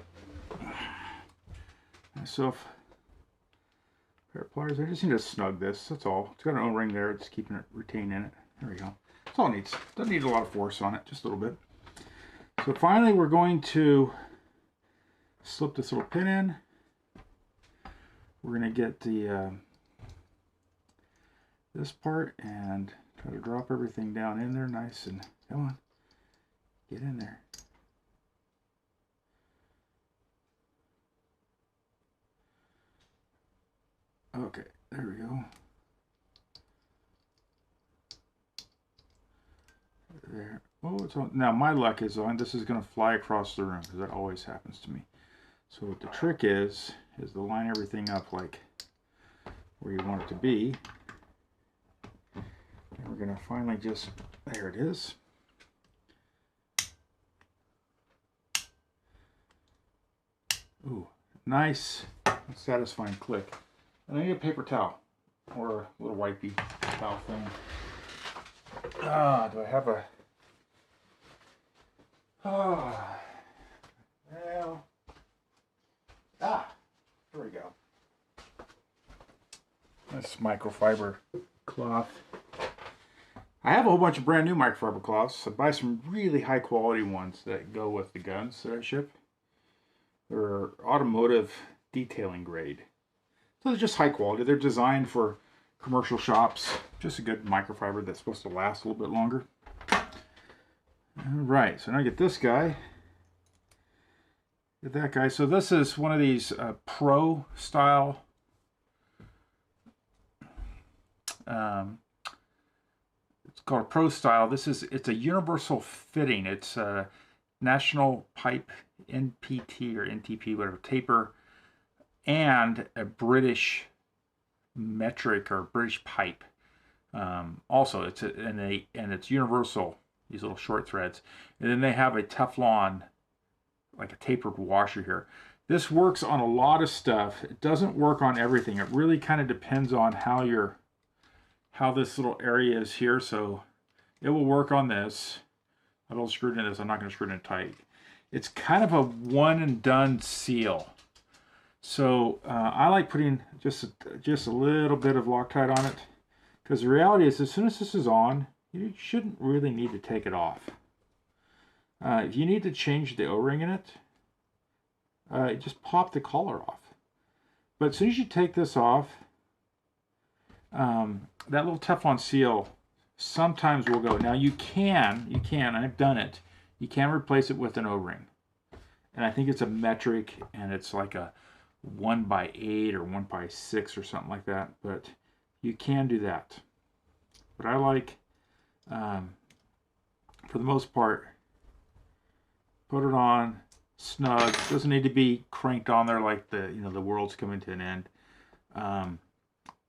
Myself a pair of pliers. I just need to snug this, that's all. It's got an O-ring there, it's keeping it retained in it. There we go. That's all it needs. Doesn't need a lot of force on it, just a little bit. So finally we're going to slip this little pin in. We're going to get the this part and try to drop everything down in there nice and, come on, get in there. Okay, there we go. There. Oh, it's on. Now my luck is on. This is going to fly across the room because that always happens to me. So what the trick is to line everything up like where you want it to be. And we're going to finally just, there it is. Ooh, nice, satisfying click. And I need a paper towel or a little wipey towel thing. Ah, do I have a... Ah, well... Ah, there we go. This microfiber cloth. I have a whole bunch of brand new microfiber cloths. I buy some really high quality ones that go with the guns that I ship. They're automotive detailing grade. So they're just high quality. They're designed for commercial shops. Just a good microfiber that's supposed to last a little bit longer. Alright, so now I get this guy. Get that guy. So this is one of these pro style it's called a pro style. It's a universal fitting. It's a National Pipe NPT or NTP, whatever, taper, and a British metric or British pipe. Also, it's universal. These little short threads, and then they have a Teflon, like a tapered washer here. This works on a lot of stuff. It doesn't work on everything. It really kind of depends on how this little area is here. So it will work on this. I don't screw it in this. I'm not going to screw it in tight. It's kind of a one and done seal. So I like putting just a little bit of Loctite on it, because the reality is as soon as this is on, you shouldn't really need to take it off. If you need to change the O-ring in it, just pop the collar off. But as soon as you take this off, that little Teflon seal sometimes will go. Now you can, I've done it, you can replace it with an O-ring. And I think it's a metric, and it's like a 1x8 or 1x6 or something like that. But you can do that. But I like, for the most part, put it on snug. Doesn't need to be cranked on there like the world's coming to an end.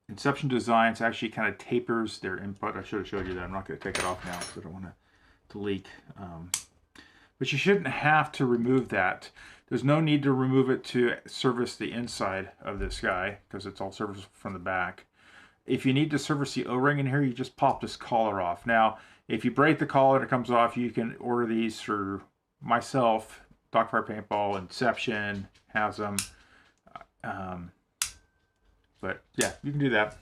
Inception Designs actually kind of tapers their input. I should have showed you that. I'm not going to take it off now because I don't want to leak. But you shouldn't have to remove that. There's no need to remove it to service the inside of this guy because it's all serviceable from the back. If you need to service the O-ring in here, you just pop this collar off. Now, if you break the collar and it comes off, you can order these through myself, Docfire Paintball, Inception has them. But yeah, you can do that.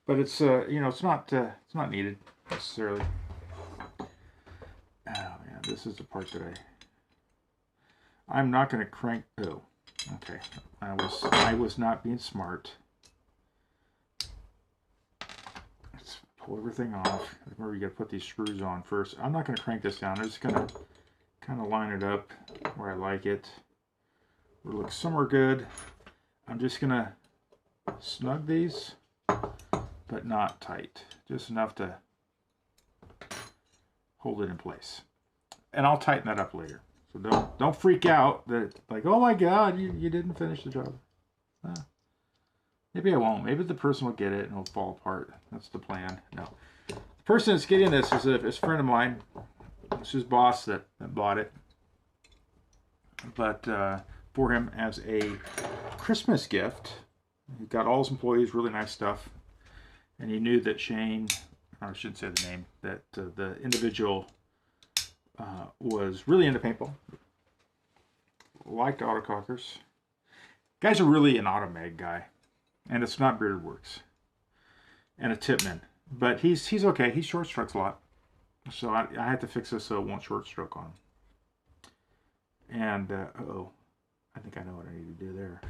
But it's it's not needed necessarily. Oh yeah, this is the part that I'm not going to crank. Oh, okay. I was not being smart. Let's pull everything off. Remember, you got to put these screws on first. I'm not going to crank this down. I'm just going to kind of line it up where I like it. It looks somewhere good. I'm just going to snug these, but not tight. Just enough to hold it in place. And I'll tighten that up later. So don't freak out that, like, oh my God, you didn't finish the job. Maybe I won't. Maybe the person will get it and it'll fall apart. That's the plan. No. The person that's getting this is a friend of mine. It's his boss that bought it. But for him as a Christmas gift, he got all his employees really nice stuff. And he knew that Shane, I shouldn't say the name, that the individual was really into paintball. Liked autocockers. Guy's really an automag guy. And it's not Bearded Works. And a Tipman. But he's okay. He short strokes a lot. So I had to fix this so it won't short stroke on him. And, uh-oh. I think I know what I need to do there.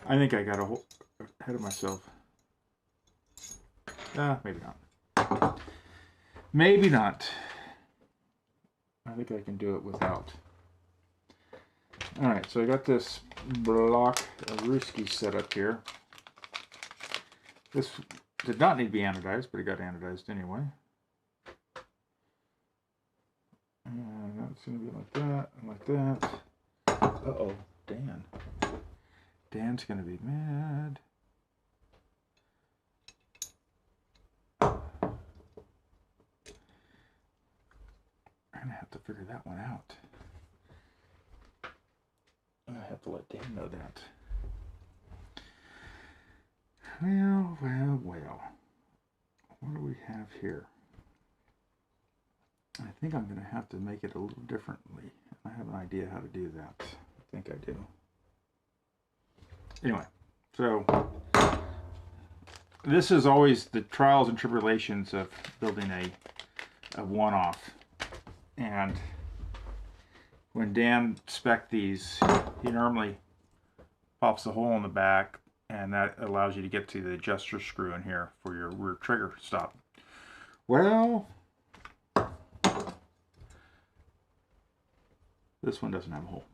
I think I got ahead of myself. Maybe not. Maybe not. I think I can do it without. Alright, so I got this block of Ruski set up here. This did not need to be anodized, but it got anodized anyway. And that's going to be like that, and like that. Uh-oh, Dan. Dan's going to be mad. I'm going to have to figure that one out. I have to let Dan know that. Well, well, well. What do we have here? I think I'm going to have to make it a little differently. I have an idea how to do that. I think I do. Anyway, so this is always the trials and tribulations of building a one-off. And when Dan spec'd these, he normally pops a hole in the back, and that allows you to get to the adjuster screw in here for your rear trigger stop. Well, this one doesn't have a hole.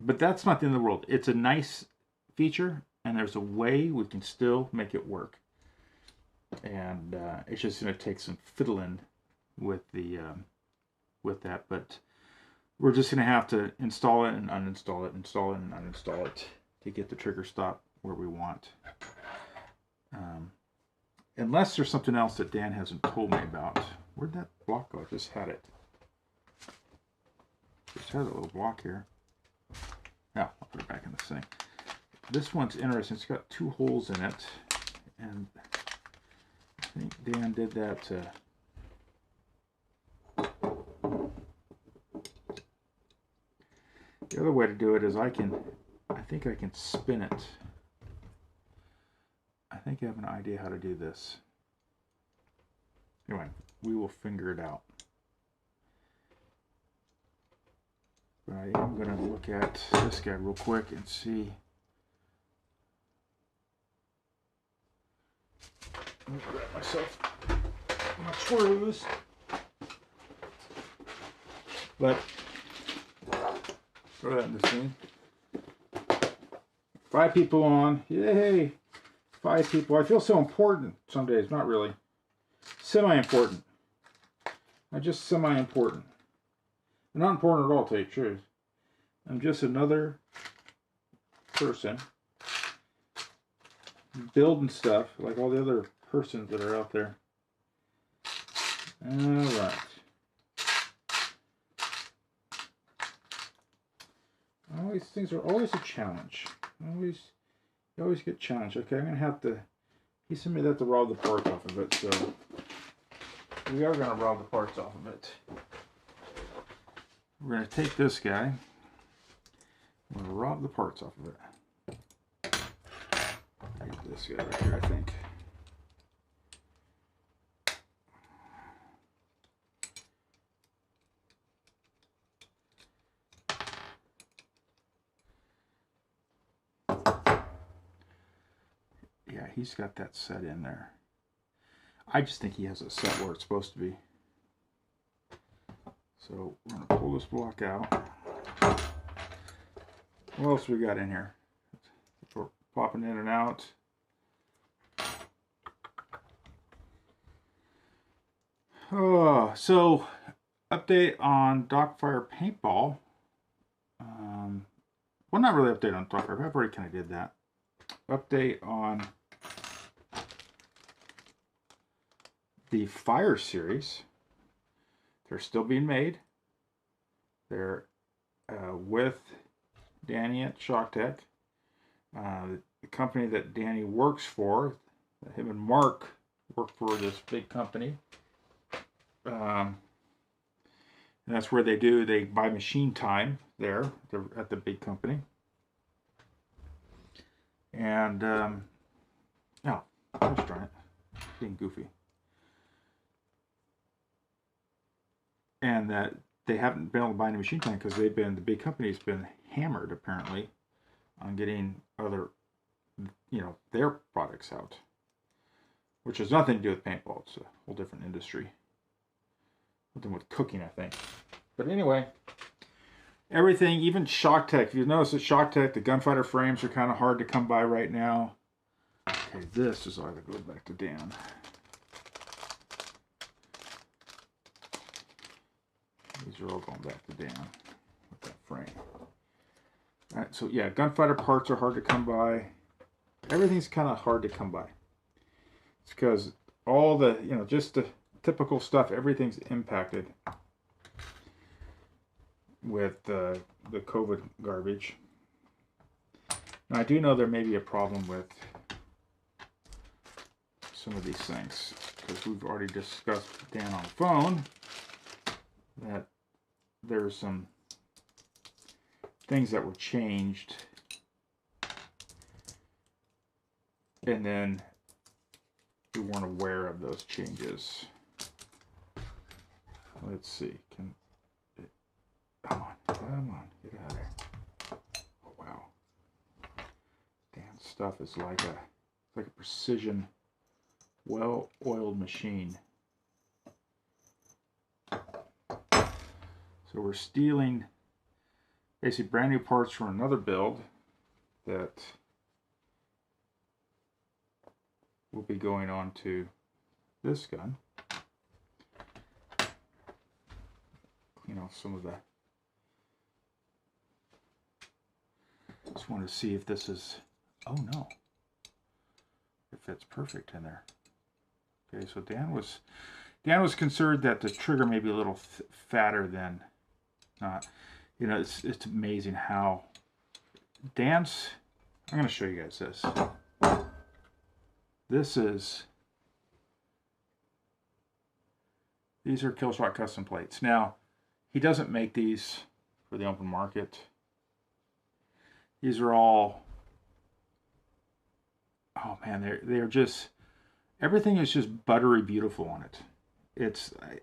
But that's not the end of the world. It's a nice feature, and there's a way we can still make it work. And it's just going to take some fiddling with the with that. But we're just going to have to install it and uninstall it, install it and uninstall it to get the trigger stop where we want. Unless there's something else that Dan hasn't told me about. Where'd that block go? I just had it. Just had a little block here. Now, I'll put it back in the thing. This one's interesting. It's got two holes in it. And I think Dan did that. The other way to do it is I think I can spin it. I think I have an idea how to do this. Anyway, we will figure it out. But I am going to look at this guy real quick and see. Let me grab myself my screws. But throw that in the thing. 5 people on. Yay! 5 people. I feel so important some days. Not really. Semi-important. I'm just semi-important. I'm not important at all, to tell you the truth. I'm just another person building stuff like all the other persons that are out there. Alright. These things are always a challenge. You always get challenged. Okay, I'm going to have to... He sent me that to rob the parts off of it, so... We are going to rob the parts off of it. We're going to take this guy. We're going to rob the parts off of it. Get this guy right here, I think. Yeah, he's got that set in there. I just think he has it set where it's supposed to be. So we're going to pull this block out. What else we got in here? We're popping in and out. Oh, so update on Docfire Paintball. Well, not really update on Docfire. I've already kind of did that. Update on the Fire series. They're still being made. They're with Danny at ShockTech. The company that Danny works for, him and Mark work for this big company. And that's where they buy machine time there at the big company. And, let's try it. Being goofy. and that they haven't been able to buy any machine time because the big company's been hammered apparently on getting other, their products out, which has nothing to do with paintball. It's a whole different industry, something with cooking, I think. But anyway, everything, even Shock Tech. If you notice that Shock Tech, the gunfighter frames are kind of hard to come by right now. Okay, this is all that goes back to Dan. These are all going back to Dan with that frame. All right, so yeah, gunfighter parts are hard to come by. Everything's kind of hard to come by. It's because all the, just the typical stuff, everything's impacted with the COVID garbage. Now, I do know there may be a problem with some of these things, because we've already discussed with Dan on the phone that there's some things that were changed, and then we weren't aware of those changes. Let's see. Come on, get out of there. Oh, wow. Damn stuff is like a precision, well-oiled machine. So we're stealing basically brand new parts from another build that will be going on to this gun. Some of the... Just want to see if this is... Oh no. It fits perfect in there. Okay, so Dan was concerned that the trigger may be a little fatter than not. It's amazing how Dan's... I'm going to show you guys this. These are Killshot custom plates. Now, he doesn't make these for the open market. These are all, oh man, they're just, everything is just buttery beautiful on it.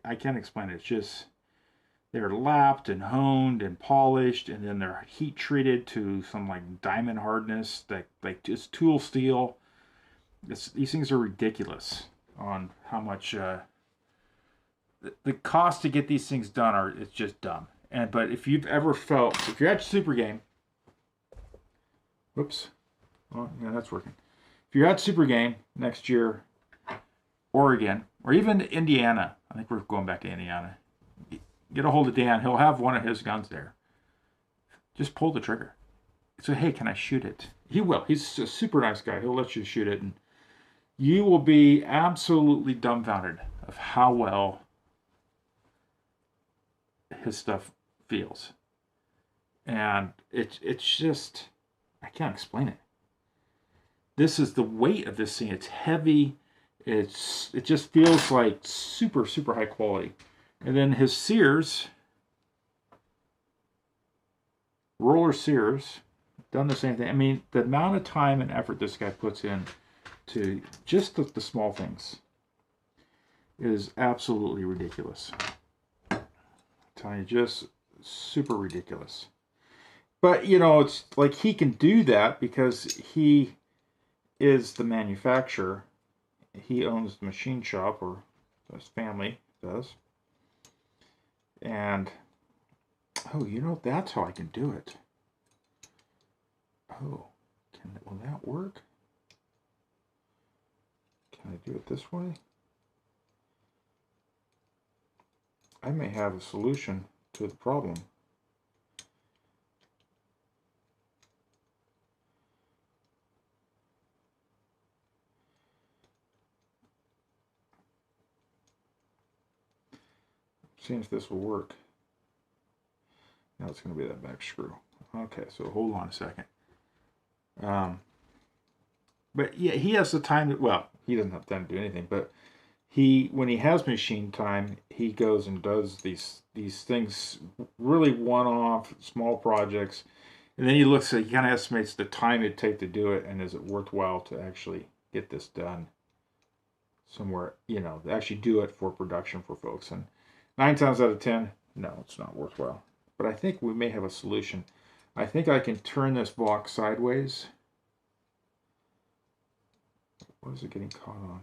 I can't explain it. It's just, they're lapped and honed and polished, and then they're heat treated to some like diamond hardness, like just tool steel. These things are ridiculous on how much the cost to get these things done it's just dumb. But if you've ever felt, if you're at Super Game, whoops, oh yeah, that's working. If you're at Super Game next year, Oregon, or even Indiana, I think we're going back to Indiana, get a hold of Dan. He'll have one of his guns there. Just pull the trigger. Say, hey, can I shoot it? He will. He's a super nice guy. He'll let you shoot it, and you will be absolutely dumbfounded of how well his stuff feels. And it's just, I can't explain it. This is the weight of this thing. It's heavy. It just feels like super, super high quality. And then his sears, roller sears, done the same thing. I mean, the amount of time and effort this guy puts in to just the small things is absolutely ridiculous. I'm telling you, just super ridiculous. But, it's like he can do that because he is the manufacturer. He owns the machine shop, or his family does. And, oh, that's how I can do it. Oh, will that work? Can I do it this way? I may have a solution to the problem. Seeing if this will work. Now it's going to be that back screw. Okay, so hold on a second. But yeah, he has the time to, well, he doesn't have time to do anything, but when he has machine time, he goes and does these things, really one-off, small projects, and then he kind of estimates the time it'd take to do it, and is it worthwhile to actually get this done somewhere, actually do it for production for folks. And 9 times out of 10, no, it's not worthwhile. But I think we may have a solution. I think I can turn this block sideways. What is it getting caught on?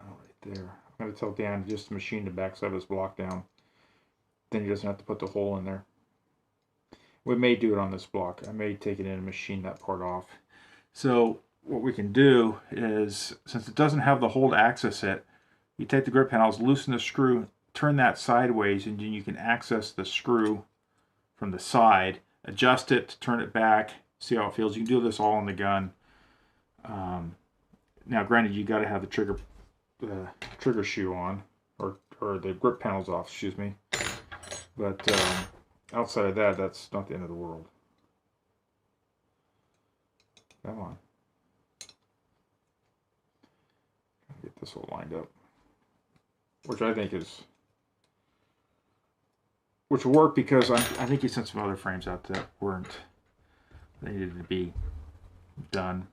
Oh, right there. I'm going to tell Dan just to machine the backside of this block down. Then he doesn't have to put the hole in there. We may do it on this block. I may take it in and machine that part off. So what we can do is, since it doesn't have the hole to access it, you take the grip panels, loosen the screw, turn that sideways, and then you can access the screw from the side, adjust it, turn it back, see how it feels. You can do this all on the gun. Now, granted, you got to have the trigger shoe on, or the grip panels off, excuse me. But outside of that, that's not the end of the world. Come on. Get this all lined up. Which I think is... Which will work because I think he sent some other frames out that they needed to be done.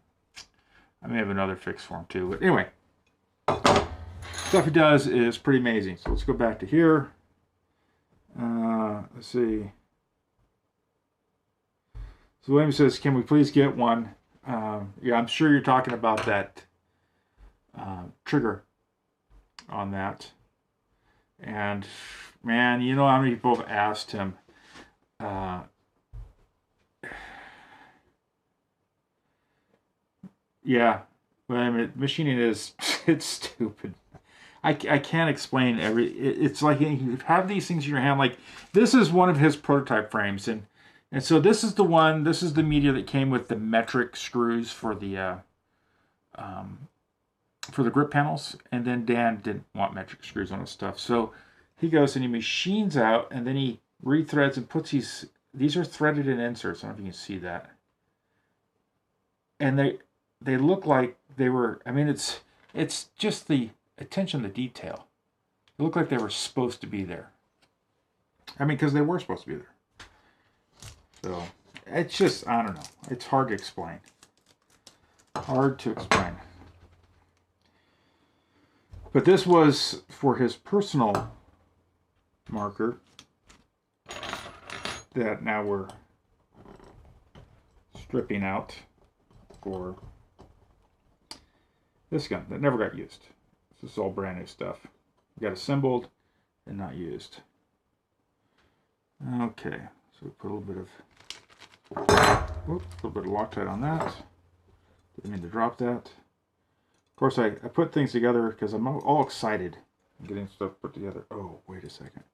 I may have another fix for him too. But anyway, stuff he does is pretty amazing. So let's go back to here. Let's see. So William says, can we please get one? Yeah, I'm sure you're talking about that trigger on that. And man, you know how many people have asked him. Yeah, but I mean, machining is, it's stupid. I can't explain it's like you have these things in your hand. Like this is one of his prototype frames, and so this is the one. This is the media that came with the metric screws for the grip panels, and then Dan didn't want metric screws on his stuff, so he goes and he machines out, and then he rethreads and puts these are threaded in inserts. I don't know if you can see that, and they look like they were. I mean, it's just the attention to detail. They look like they were supposed to be there. I mean, because they were supposed to be there. So it's just, I don't know. It's hard to explain. Hard to explain. But this was for his personal marker that now we're stripping out for this gun that never got used. This is all brand new stuff. Got assembled and not used. Okay, so we put a little bit of Loctite on that. Didn't mean to drop that. Of course, I put things together because I'm all excited. I'm getting stuff put together. Oh, wait a second.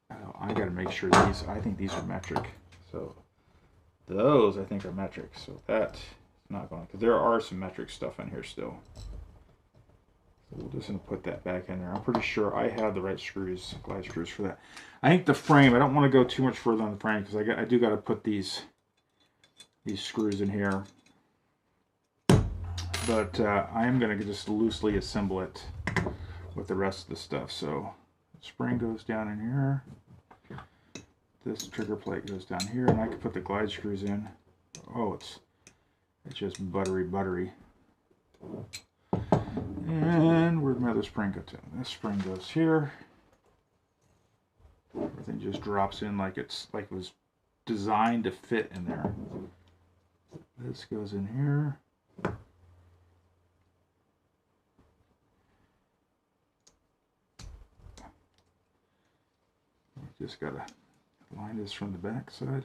Oh, I got to make sure these. I think these are metric. So those I think are metric. So that's not going, because there are some metric stuff in here still. We're just going to put that back in there. I'm pretty sure I have the right screws, glide screws for that. I think the frame, I don't want to go too much further on the frame because I do got to put these screws in here. But I am going to just loosely assemble it with the rest of the stuff. So the spring goes down in here. This trigger plate goes down here, and I can put the glide screws in. Oh, it's just buttery. And where'd my other spring go to? This spring goes here. Everything just drops in like it was designed to fit in there. This goes in here. Just gotta line this from the back side.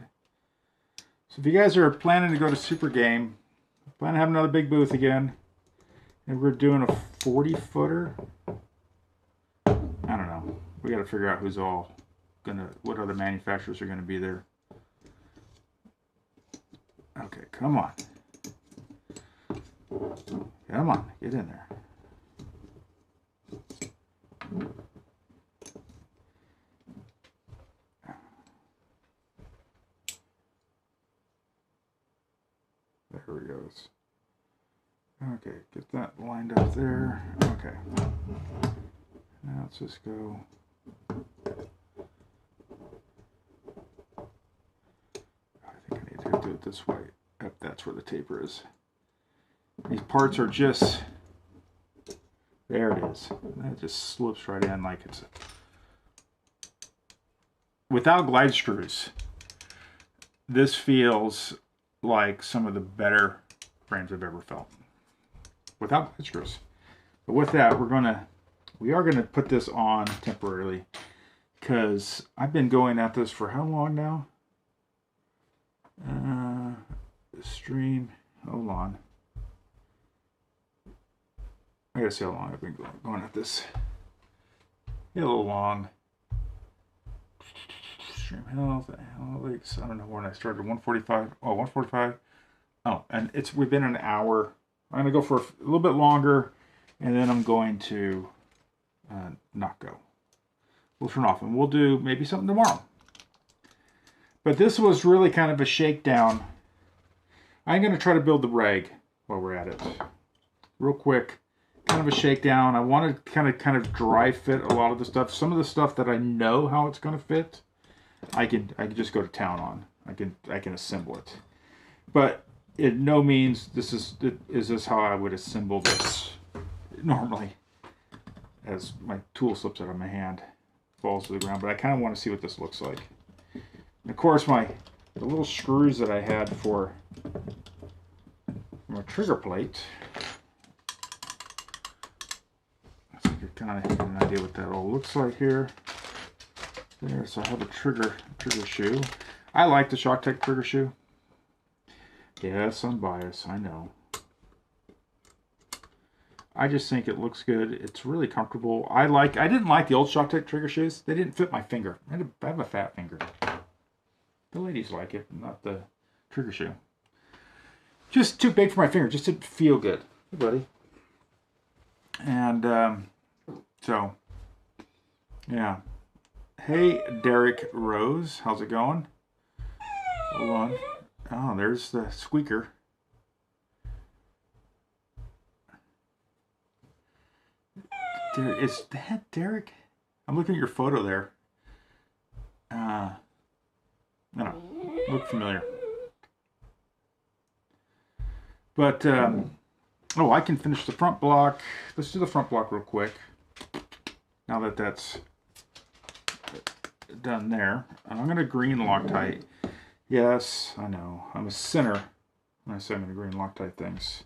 So if you guys are planning to go to Super Game, plan to have another big booth again. And we're doing a 40-footer. I don't know. We got to figure out who's all gonna, what other manufacturers are gonna be there. Okay, come on. Come on, get in there. There we go. Okay, get that lined up there. Okay. Now let's just go. I think I need to do it this way. Yep, that's where the taper is. These parts are just, there it is. That just slips right in like it's without glide screws, this feels like some of the better frames I've ever felt. Without glide screws. But with that, we are gonna put this on temporarily, because I've been going at this for how long now? Stream, hold on. I gotta see how long I've been going at this. A little long. Stream health, analytics. I don't know when I started. 145. Oh, 145. Oh, and we've been an hour. I'm gonna go for a little bit longer, and then I'm going to not go. We'll turn off, and we'll do maybe something tomorrow. But this was really kind of a shakedown. I'm gonna try to build the rag while we're at it, real quick. Kind of a shakedown. I want to kind of dry fit a lot of the stuff. Some of the stuff that I know how it's going to fit, I can just go to town on. I can assemble it. But in no means is this how I would assemble this normally, as my tool slips out of my hand, falls to the ground. But I kind of want to see what this looks like. And of course, the little screws that I had for my trigger plate. Kind of have an idea what that all looks like here. There, so I have a trigger shoe. I like the ShockTech trigger shoe. Yes, I'm biased, I know. I just think it looks good. It's really comfortable. I didn't like the old ShockTech trigger shoes. They didn't fit my finger. I have a fat finger. The ladies like it, not the trigger shoe. Just too big for my finger. Just didn't feel good. Hey, buddy. And so, yeah. Hey, Derek Rose. How's it going? Hold on. Oh, there's the squeaker. Is that Derek? I'm looking at your photo there. No, look familiar. But, oh, I can finish the front block. Let's do the front block real quick. Now that that's done there, I'm going to green Loctite. Yes, I know. I'm a sinner when I say I'm going to green Loctite things.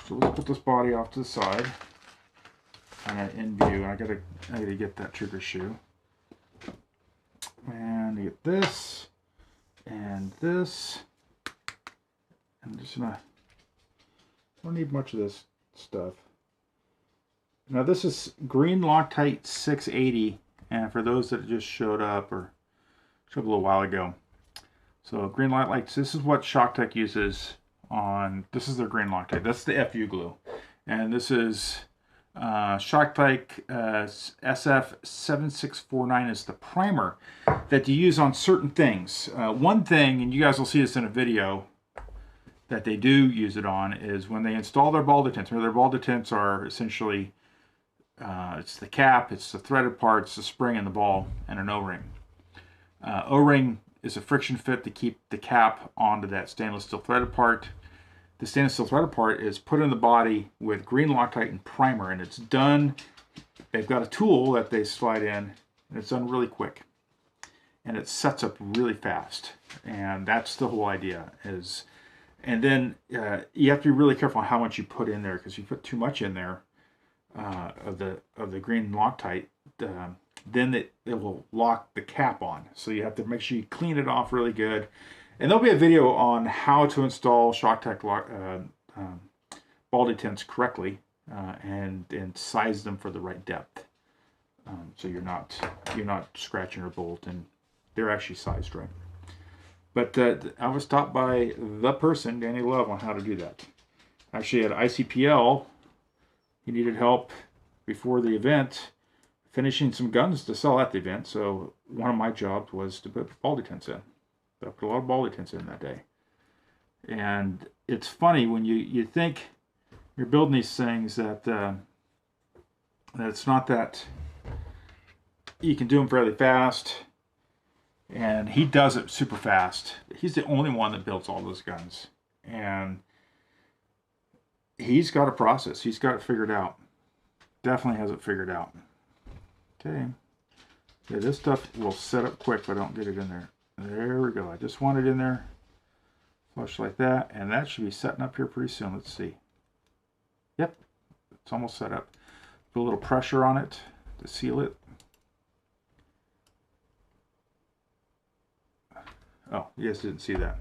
So let's put this body off to the side. And in view. I gotta get that trigger shoe. And get this. And this. And just gonna, don't need much of this stuff. Now this is green Loctite 680, and for those that just showed up or showed up a little while ago, so green Loctite, this is what ShockTech uses on. This is their green Loctite. That's the FU glue, and this is ShockTech SF7649 is the primer that you use on certain things. One thing, and you guys will see this in a video, that they do use it on is when they install their ball detents. Their ball detents are essentially, it's the cap, it's the threaded parts, the spring and the ball, and an O-ring. O-ring is a friction fit to keep the cap onto that stainless steel threaded part. The stainless steel threaded part is put in the body with green Loctite and primer, and it's done. They've got a tool that they slide in, and it's done really quick. And it sets up really fast. And that's the whole idea is. And then you have to be really careful on how much you put in there, because if you put too much in there of the green Loctite, then it will lock the cap on. So you have to make sure you clean it off really good. And there'll be a video on how to install ShockTech ball detents correctly and size them for the right depth. So you're not scratching or bolt, and they're actually sized right. But I was taught by the person, Danny Love, on how to do that. Actually, at ICPL, he needed help before the event, finishing some guns to sell at the event. So one of my jobs was to put ball detents in. So I put a lot of ball detents in that day. And it's funny when you think you're building these things that it's not that you can do them fairly fast. And he does it super fast. He's the only one that builds all those guns. And he's got a process. He's got it figured out. Definitely has it figured out. Okay. Yeah, this stuff will set up quick if I don't get it in there. There we go. I just want it in there. Flush like that, and that should be setting up here pretty soon. Let's see. Yep, it's almost set up. Put a little pressure on it to seal it. Oh, you guys didn't see that.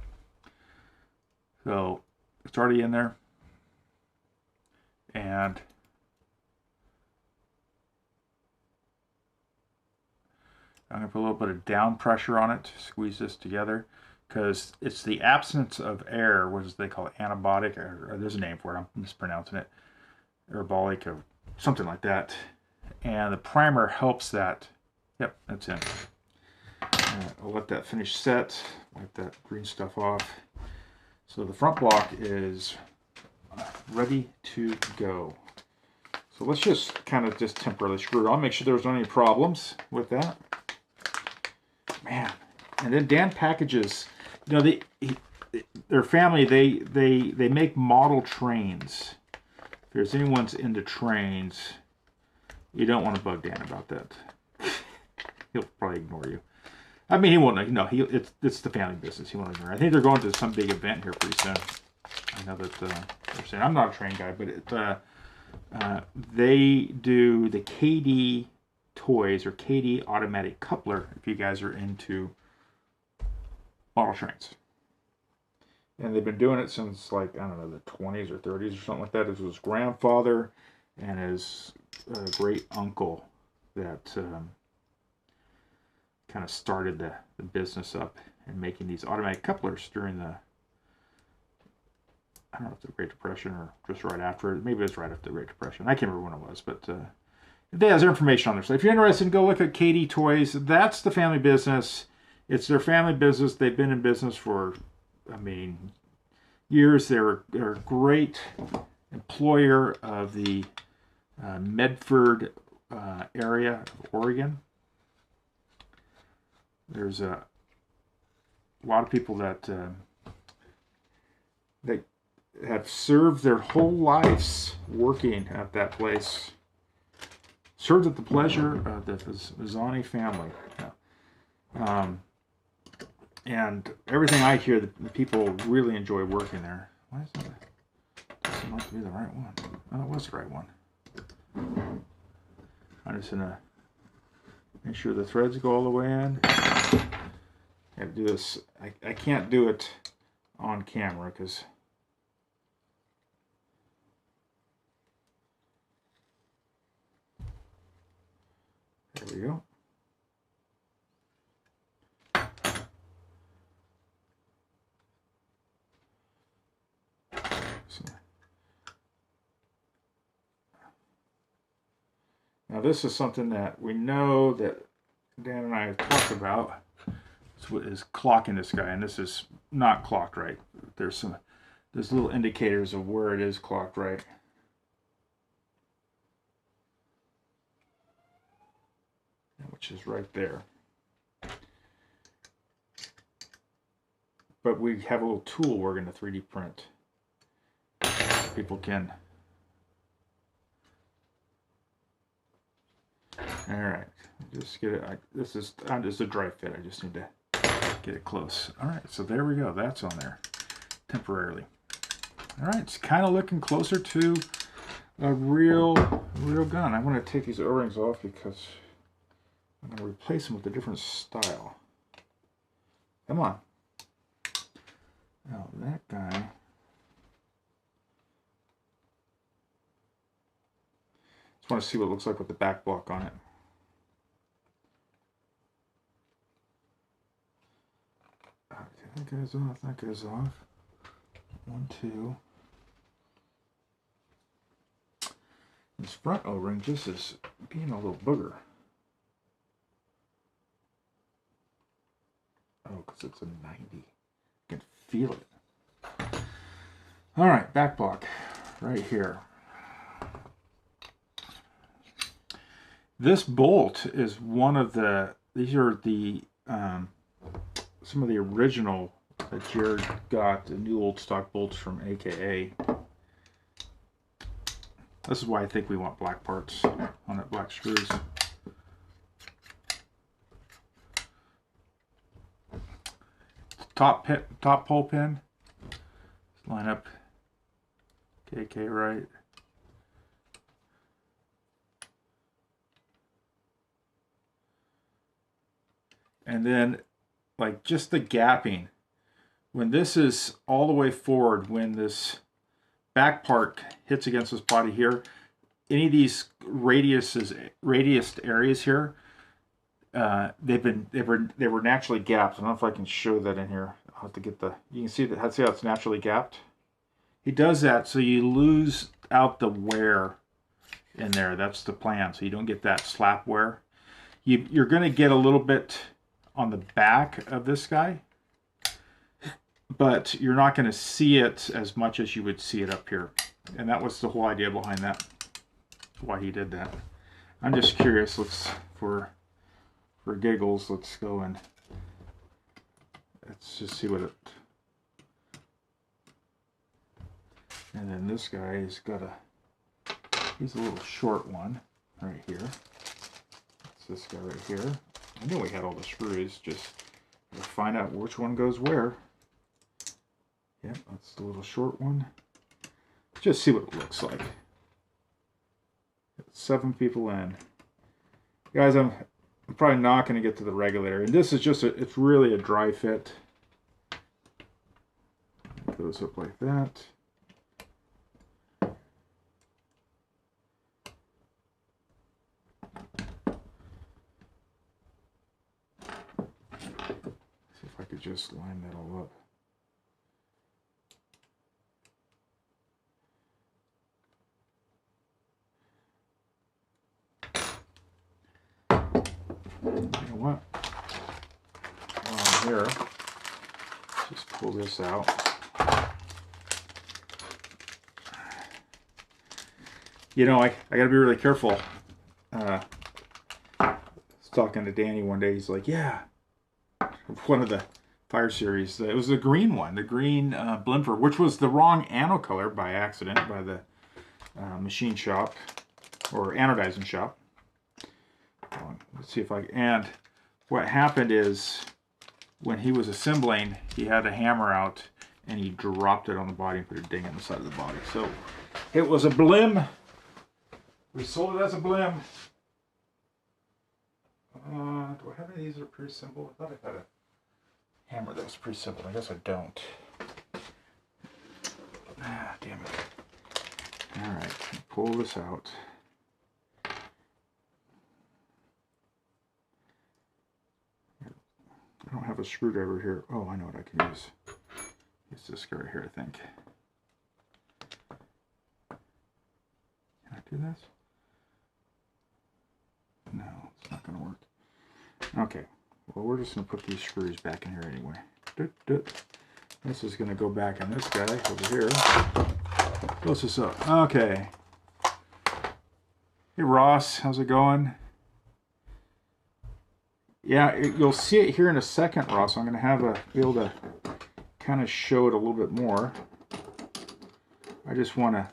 So it's already in there. And I'm going to put a little bit of down pressure on it, squeeze this together, because it's the absence of air, what is they call it, antibiotic, or there's a name for it, I'm mispronouncing it, aerobolic, or something like that. And the primer helps that. Yep, that's in. I'll let that finish set, wipe that green stuff off. So the front block is ready to go. So let's just kind of just temporarily screw it on, make sure there's not any problems with that. Man, and then Dan packages, you know, their family, they make model trains. If there's anyone's into trains, you don't want to bug Dan about that. He'll probably ignore you. I mean, he won't. No, it's the family business. He won't ignore. I think they're going to some big event here pretty soon. I know that they're saying I'm not a train guy, but they do the KD toys or KD automatic coupler. If you guys are into model trains, and they've been doing it since like I don't know the 20s or 30s or something like that. It was his grandfather and his great uncle that. Kind of started the business up and making these automatic couplers during the, I don't know if the Great Depression or just right after it. Maybe it was right after the Great Depression. I can't remember when it was, but it has information on there. So if you're interested, go look at KD Toys. That's the family business. It's their family business. They've been in business for, I mean, years. They're a great employer of the Medford area of Oregon. There's a lot of people that have served their whole lives working at that place. Served at the pleasure of the Vizzani family. And everything I hear, the people really enjoy working there. Why is that? Doesn't like to be the right one. Oh, it was the right one. I'm just going to make sure the threads go all the way in. I have to do this. I can't do it on camera because there we go. Now this is something that we know that Dan and I have talked about. Is clocking this guy, and this is not clocked right. There's little indicators of where it is clocked right. Which is right there. But we have a little tool we're going to 3D print. People can. All right, just get it. This is a dry fit. I just need to get it close. All right, so there we go. That's on there temporarily. All right, it's kind of looking closer to a real gun. I want to take these O-rings off because I'm going to replace them with a different style. Come on. Now that guy. Just want to see what it looks like with the back block on it. That goes off, that goes off. 1, 2. This front O-ring just is being a little booger. Oh, because it's a 90. You can feel it. All right, back block right here. This bolt is one of the, these are the, some of the original that Jared got, the new old stock bolts from AKA. This is why I think we want black parts on it, black screws. top pole pin. Let's line up KK right. And then, like, just the gapping. When this is all the way forward, when this back part hits against this body here, any of these radius areas here, they were naturally gapped. I don't know if I can show that in here. I'll have to get the, you can see that, see how it's naturally gapped? He does that so you lose out the wear in there. That's the plan, so you don't get that slap wear. You're going to get a little bit on the back of this guy, but you're not going to see it as much as you would see it up here. And that was the whole idea behind that, why he did that. I'm just curious. For giggles, let's go and let's just see what it. And then this guy has got he's a little short one right here. It's this guy right here. I knew we had all the screws, just to find out which one goes where. Yep, that's the little short one. Just see what it looks like. 7 people in. Guys, I'm probably not going to get to the regulator. And this is just, it's really a dry fit. It goes up like that. See if I could just line that all up. You know what? While I'm here, just pull this out. You know, I got to be really careful. I was talking to Danny one day. He's like, "Yeah, one of the Fire series. It was the green one, the green Blimper, which was the wrong anode color by accident by the machine shop or anodizing shop." Let's see if I can. And what happened is when he was assembling, he had a hammer out and he dropped it on the body and put a ding in the side of the body. So it was a blim. We sold it as a blim. Do I have any of these that are pretty simple? I thought I had a hammer that was pretty simple. I guess I don't. Ah, damn it. All right, pull this out. I don't have a screwdriver here. Oh, I know what I can use. It's this guy right here, I think. Can I do this? No, it's not going to work. Okay, well, we're just going to put these screws back in here anyway. This is going to go back on this guy over here. Close this up. Okay. Hey, Ross, how's it going? Yeah, you'll see it here in a second, Ross. I'm going to be able to kind of show it a little bit more. I just want to.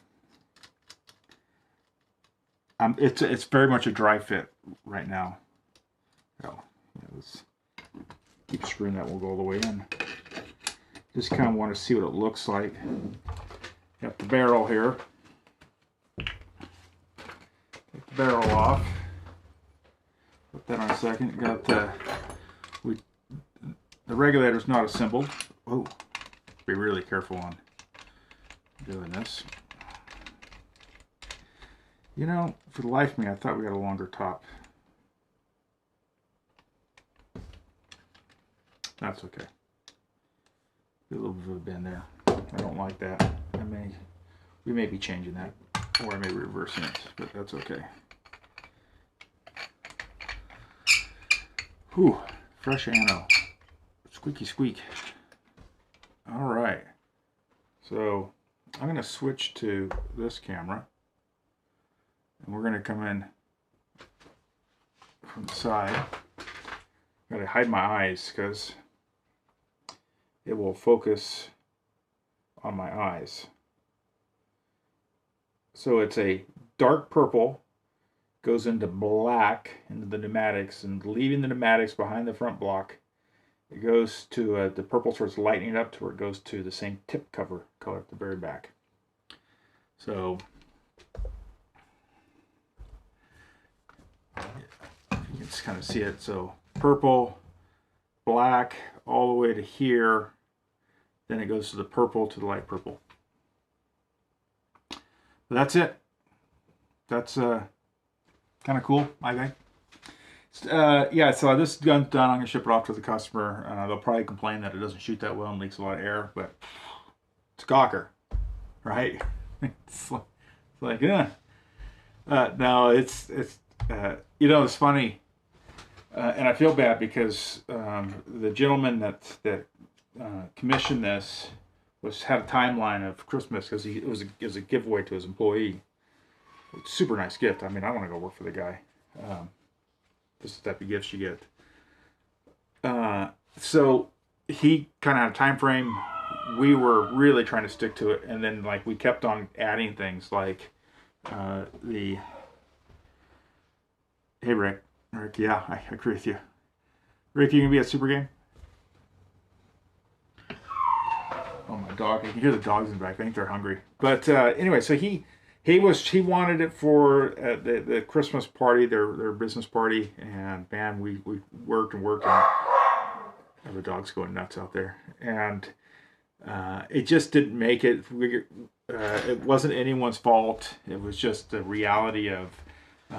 It's very much a dry fit right now. So, yeah, let's keep screwing that. We'll go all the way in. Just kind of want to see what it looks like. Got the barrel here. Take the barrel off. Put that on a second. Got the regulator's not assembled. Oh, be really careful on doing this. You know, for the life of me, I thought we got a longer top. That's okay. A little bit of a bend there. I don't like that. We may be changing that, or I may be reversing it, but that's okay. Whew, fresh anno. Squeaky squeak. All right. So I'm going to switch to this camera. And we're going to come in from the side. I've got to hide my eyes because it will focus on my eyes. So it's a dark purple, goes into black into the pneumatics, and leaving the pneumatics behind the front block, It goes to the purple starts lightening up to where it goes to the same tip cover color at the very back. So you can just kind of see it. So purple, black, all the way to here. Then it goes to the purple to the light purple. But that's it. That's kind of cool, I think. Yeah, so this gun's done. I'm gonna ship it off to the customer. They'll probably complain that it doesn't shoot that well and leaks a lot of air, but it's a Gawker, right? It's like, yeah. No, it's you know, it's funny, and I feel bad because the gentleman that commissioned this had a timeline of Christmas because it was a giveaway to his employee. It's a super nice gift. I mean, I want to go work for the guy. This is the type of gifts you get. So he kind of had a time frame. We were really trying to stick to it, and then like we kept on adding things like hey Rick, yeah, I agree with you. Rick, you gonna be at Super Game? Oh, my dog! I can hear the dogs in the back. I think they're hungry. But anyway, so he wanted it for the Christmas party, their business party, and man, we worked and the dog's going nuts out there, and it just didn't make it. It wasn't anyone's fault. It was just the reality of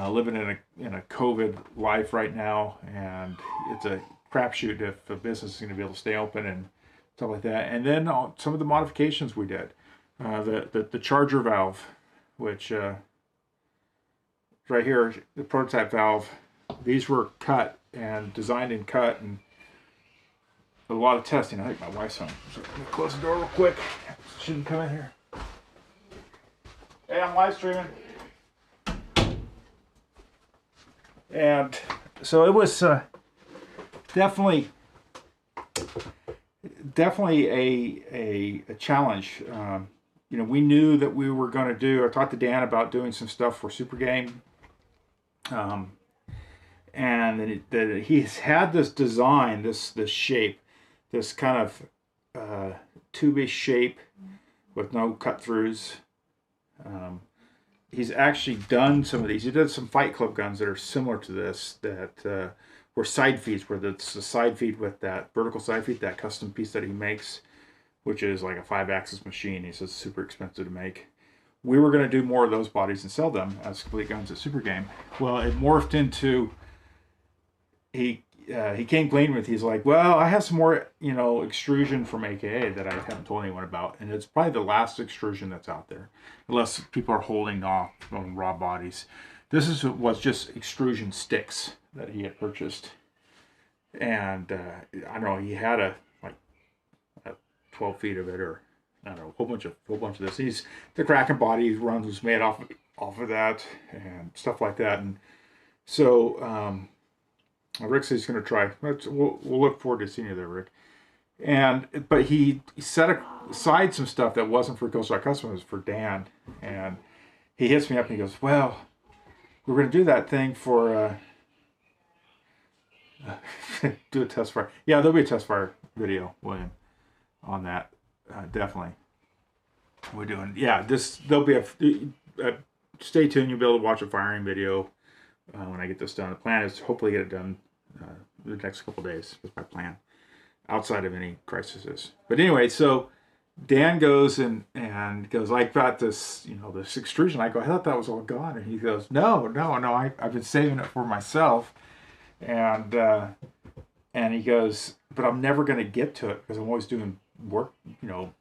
living in a COVID life right now, and it's a crapshoot if a business is going to be able to stay open and stuff like that. And then some of the modifications we did, the charger valve, which right here, the prototype valve, these were cut and designed and cut, and a lot of testing. I think my wife's home. So let me close the door real quick. She didn't come in here. Hey, I'm live streaming. And so it was definitely a challenge. You know, we knew that we were going to do. I talked to Dan about doing some stuff for Super Game, and that he's had this design, this shape, this kind of tube-ish shape with no cut throughs. He's actually done some of these. He did some Fight Club guns that are similar to this, that were side feeds, where it's a side feed with that vertical side feed, that custom piece that he makes, which is like a 5-axis machine. He says super expensive to make. We were going to do more of those bodies and sell them as complete guns at Super Game. Well, it morphed into, he came clean with, he's like, well, I have some more, you know, extrusion from AKA that I haven't told anyone about, and it's probably the last extrusion that's out there, unless people are holding off on raw bodies. This was just extrusion sticks that he had purchased, and I don't know, he had a 12 feet of it, or I don't know, a whole bunch of this. The Kraken body runs was made off of that and stuff like that, and so Rick says he's going to try. We'll look forward to seeing you there, Rick. But he set aside some stuff that wasn't for Killshot customers, for Dan, and he hits me up and he goes, well, we're going to do that thing for do a test fire. Yeah, there'll be a test fire video, William, on that. Definitely. We're doing, yeah, there'll be stay tuned. You'll be able to watch a firing video when I get this done. The plan is to hopefully get it done the next couple days. That's my plan, outside of any crises. But anyway, so Dan goes and goes, I got this, you know, this extrusion. I go, I thought that was all gone. And he goes, no, I've been saving it for myself. And he goes, but I'm never going to get to it because I'm always doing work, you know,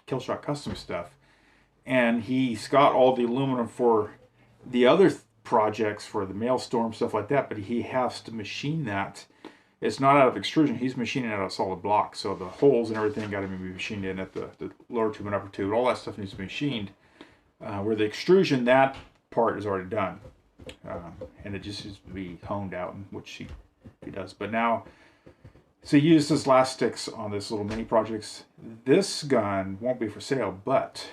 Killshot custom stuff. And he's got all the aluminum for the other projects, for the Maelstrom, stuff like that, but he has to machine that. It's not out of extrusion, he's machining it out of solid block, so the holes and everything got to be machined in at the lower tube and upper tube. All that stuff needs to be machined, where the extrusion, that part is already done, and it just needs to be honed out, which he does. But now, so he used his last sticks on this little mini projects. This gun won't be for sale, but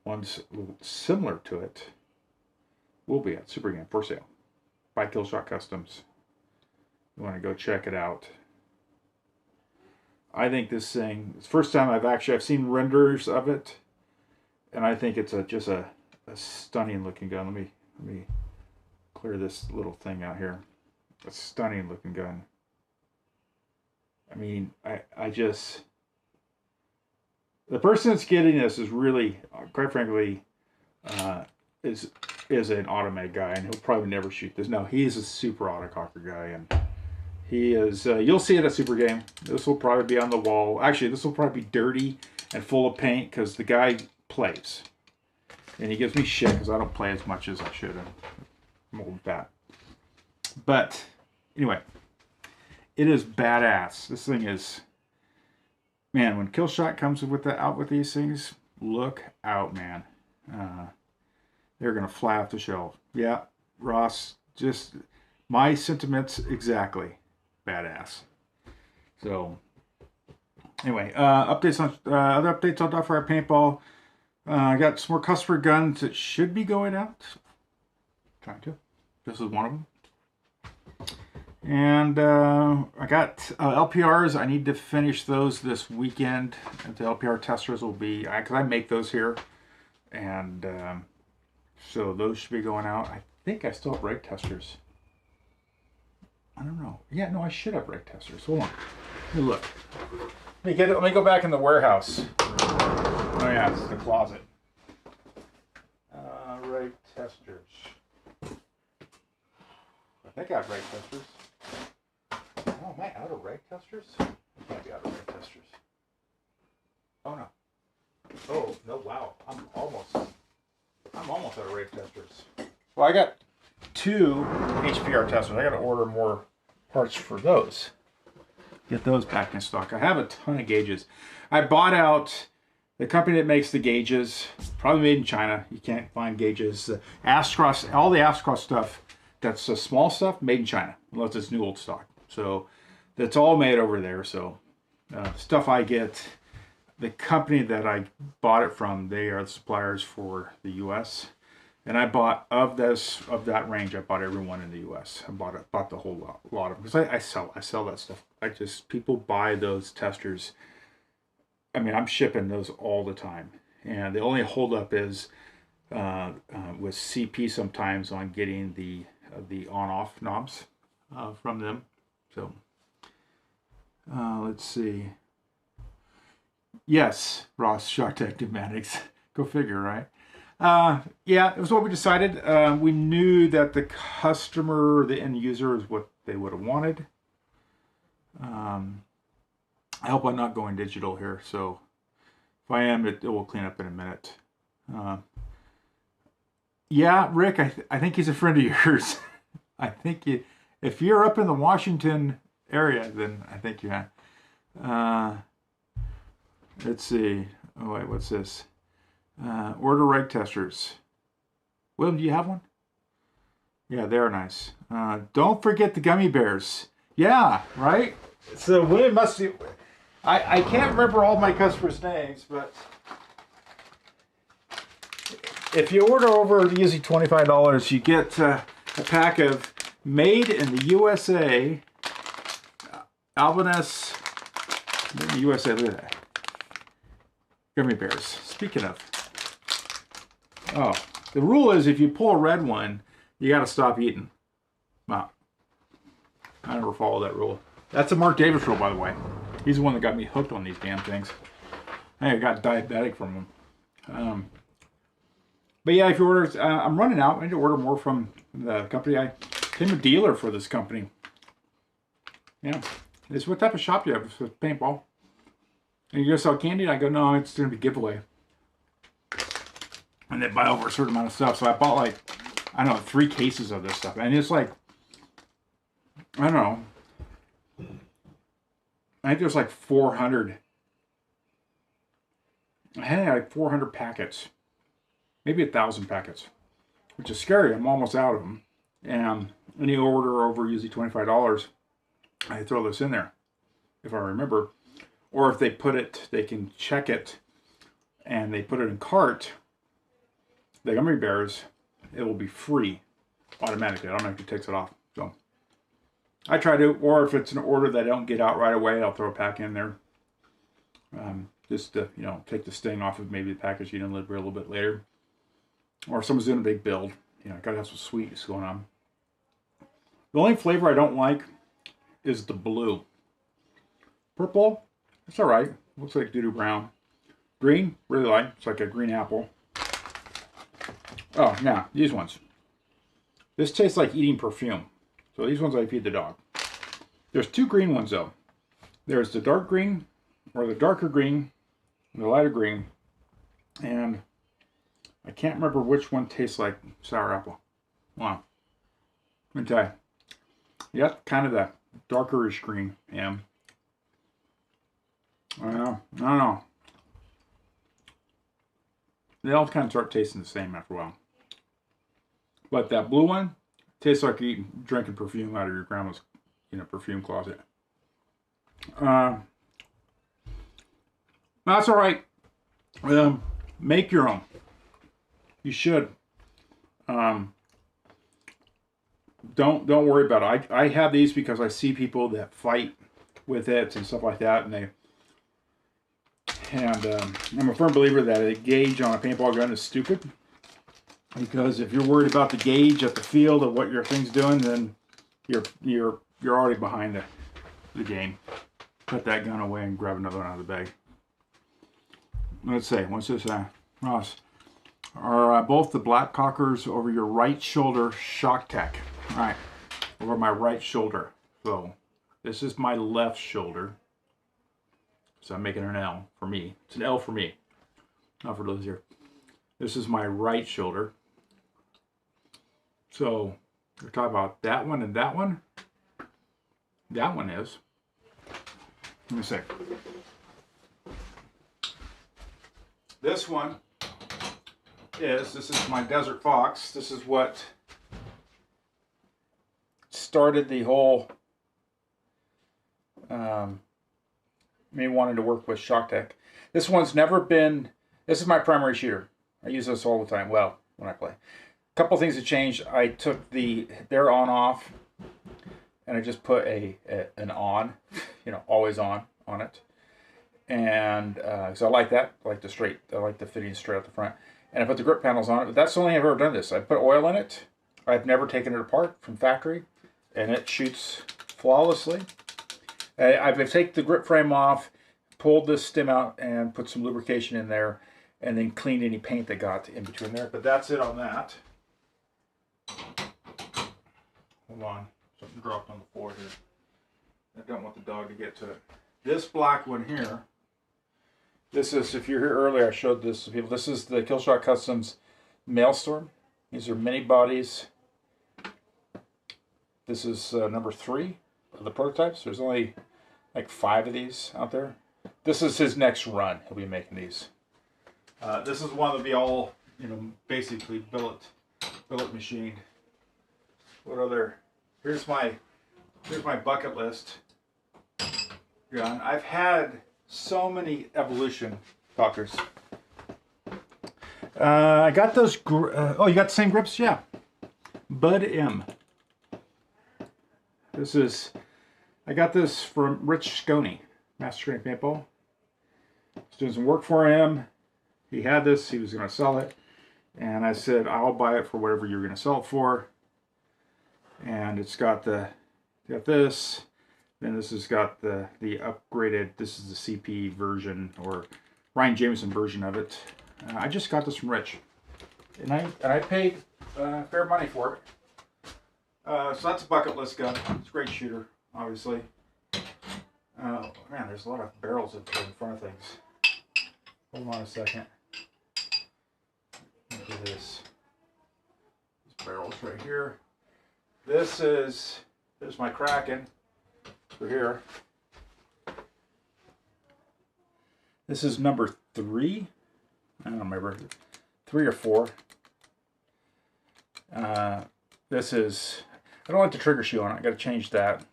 one's similar to it will be at Super Game for sale by Killshot Customs. You want to go check it out. I think this thing, it's the first time I've seen renders of it, and I think it's just a stunning looking gun. Let me clear this little thing out here. A stunning looking gun. I mean, I just, the person that's getting this is really, quite frankly, is an automatic guy, and he'll probably never shoot this. No, he's a super autococker guy, and he is, you'll see it at Super Game. This will probably be on the wall. Actually, this will probably be dirty and full of paint because the guy plays. And he gives me shit because I don't play as much as I should. I'm old fat. But, anyway. It is badass. This thing is... Man, when Killshot comes out with these things, look out, man. They're going to fly off the shelf. Yeah, Ross, just my sentiments exactly. Badass. So, anyway, updates on other updates on Docfire Paintball. I got some more customer guns that should be going out. Trying to. This is one of them. And I got LPRs. I need to finish those this weekend. The LPR testers will be, because I make those here. And so those should be going out. I think I still have rake testers. I don't know. Yeah, no, I should have rake testers. Hold on. Let me look. Let me go back in the warehouse. Oh yeah, it's the closet. Rake testers. I think I have rake testers. Oh, am I out of rake testers? I can't be out of rake testers. Oh no. Oh no! Wow, I'm almost out of rake testers. Well, I got 2 HPR testers. I got to order more parts for those. Get those back in stock. I have a ton of gauges. I bought out the company that makes the gauges. Probably made in China. You can't find gauges. Astros, all the Astros stuff. That's the small stuff made in China, unless it's new old stock. So that's all made over there. So stuff I get, the company that I bought it from, they are the suppliers for the U.S. And I bought of that range. I bought every one in the U.S. I bought the whole lot of them because I sell that stuff. People buy those testers. I mean, I'm shipping those all the time, and the only holdup is with CP sometimes on getting the on-off knobs from them. So let's see. Yes, Ross, Shark Tech Pneumatics. Go figure, right? Yeah, it was what we decided. We knew that the customer, the end user, is what they would have wanted. I hope I'm not going digital here, so if I am, it will clean up in a minute. Yeah, Rick, I think he's a friend of yours. I think if you're up in the Washington area, then I think you have. Let's see. Oh, wait, what's this? Order rake testers. William, do you have one? Yeah, they're nice. Don't forget the gummy bears. Yeah, right? So William must be... I can't remember all my customers' names, but if you order over usually $25, you get a pack of made in the USA Albanese, made in the USA, look at that. Gummy bears. Speaking of, oh, the rule is if you pull a red one, you got to stop eating. Wow. I never follow that rule. That's a Mark Davis rule, by the way. He's the one that got me hooked on these damn things. I got diabetic from him. But yeah, if you order, I'm running out. I need to order more from the company. I became a dealer for this company. Yeah. It's what type of shop do you have? It's with paintball. And you go sell candy? And I go, no, it's going to be giveaway. And they buy over a certain amount of stuff. So I bought like, I don't know, 3 cases of this stuff. And it's like, I don't know. I think there's like 400. I had like 400 packets. Maybe 1,000 packets. Which is scary. I'm almost out of them. And any order over usually $25, I throw this in there. If I remember. Or if they put it, they can check it. And they put it in cart. The gummy bears, it will be free automatically. It automatically takes it off. So I try to, or if it's an order that I don't get out right away, I'll throw a pack in there. Just to, you know, take the sting off of maybe the packaging and deliver a little bit later. Or if someone's doing a big build, you know, gotta have some sweetness going on. The only flavor I don't like is the blue. Purple, it's alright. Looks like doo-doo brown. Green, really like. It's like a green apple. Oh, now, these ones. This tastes like eating perfume. So these ones I feed the dog. There's two green ones though. There's the dark green, or the darker green, and the lighter green. And I can't remember which one tastes like sour apple. Wow. Let me tell you. Yeah, kind of the darkerish green. Yeah. I don't know. They all kind of start tasting the same after a while. But that blue one tastes like drinking perfume out of your grandma's, you know, perfume closet. That's all right. Make your own. You should. Don't worry about it. I have these because I see people that fight with it and stuff like that, and I'm a firm believer that a gauge on a paintball gun is stupid, because if you're worried about the gauge at the field of what your thing's doing, then you're already behind the game. Put that gun away and grab another one out of the bag. Let's say, what's this? Ross, are both the black cockers over your right shoulder shock tech? All right, over my right shoulder. So this is my left shoulder. So I'm making an L for me. It's an L for me, not for those here. This is my right shoulder. So we're talking about that one and that one. That one is. Let me see. This one is, this is my Desert Fox. This is what started the whole me wanting to work with shock tech. This one's never been, this is my primary shooter. I use this all the time, well, when I play. A couple things that changed. I took their on off and I just put an on, you know, always on it. And so I like that. I like the fitting straight out the front. And I put the grip panels on it, but that's the only thing I've ever done this. I put oil in it. I've never taken it apart from factory, and it shoots flawlessly. I've taken the grip frame off, pulled this stem out, and put some lubrication in there, and then cleaned any paint that got in between there. But that's it on that. Hold on, something dropped on the floor here. I don't want the dog to get to it. This black one here, this is, if you're here earlier, I showed this to people. This is the Killshot Customs Maelstrom. These are mini bodies. This is number 3 of the prototypes. There's only like 5 of these out there. This is his next run. He'll be making these. This is one that'll be all, you know, basically billet machined. What other? Here's my bucket list gun. I've had so many Evolution talkers. I got those. Oh, you got the same grips? Yeah. Bud M. This is. I got this from Rich Sconey, Master Screen Paintball. I was doing some work for him. He had this. He was going to sell it, and I said, "I'll buy it for whatever you're going to sell it for." And it's got this. Then this has got the upgraded. This is the CP version, or Ryan Jameson version of it. I just got this from Rich, and I paid fair money for it. So that's a bucket list gun. It's a great shooter, obviously. Oh man, there's a lot of barrels in front of things. Hold on a second. Look at this. These barrels right here. There's my Kraken for here. This is number 3. I don't remember, 3 or 4. This is, I don't like the trigger shoe on it. I got to change that.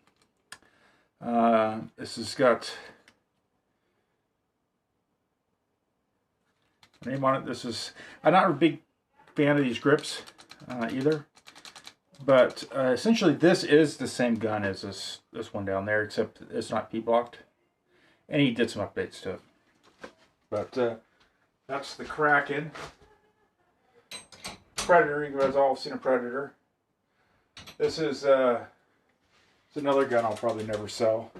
This has got name on it. This is, I'm not a big fan of these grips either, but essentially this is the same gun as this one down there, except it's not P-blocked, and he did some updates to it. But that's the Kraken. Predator, you guys all have seen a Predator. This is it's another gun I'll probably never sell.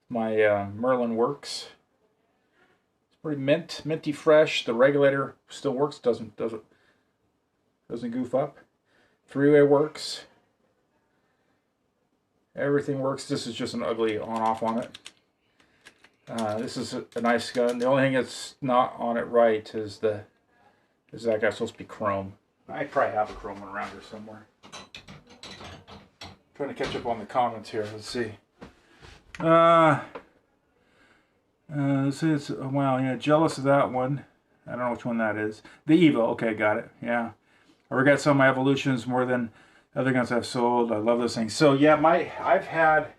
My Merlin works. It's pretty minty fresh. The regulator still works. Doesn't goof up. Three-way works. Everything works. This is just an ugly on-off on it. This is a nice gun. The only thing that's not on it right is that guy's supposed to be chrome. I probably have a chrome one around here somewhere. Trying to catch up on the comments here. Let's see. Let's see. It's wow. Yeah, jealous of that one. I don't know which one that is. The Evo. Okay, got it. Yeah. I regret some of my evolutions more than other guns I've sold. I love those things. So yeah, I've had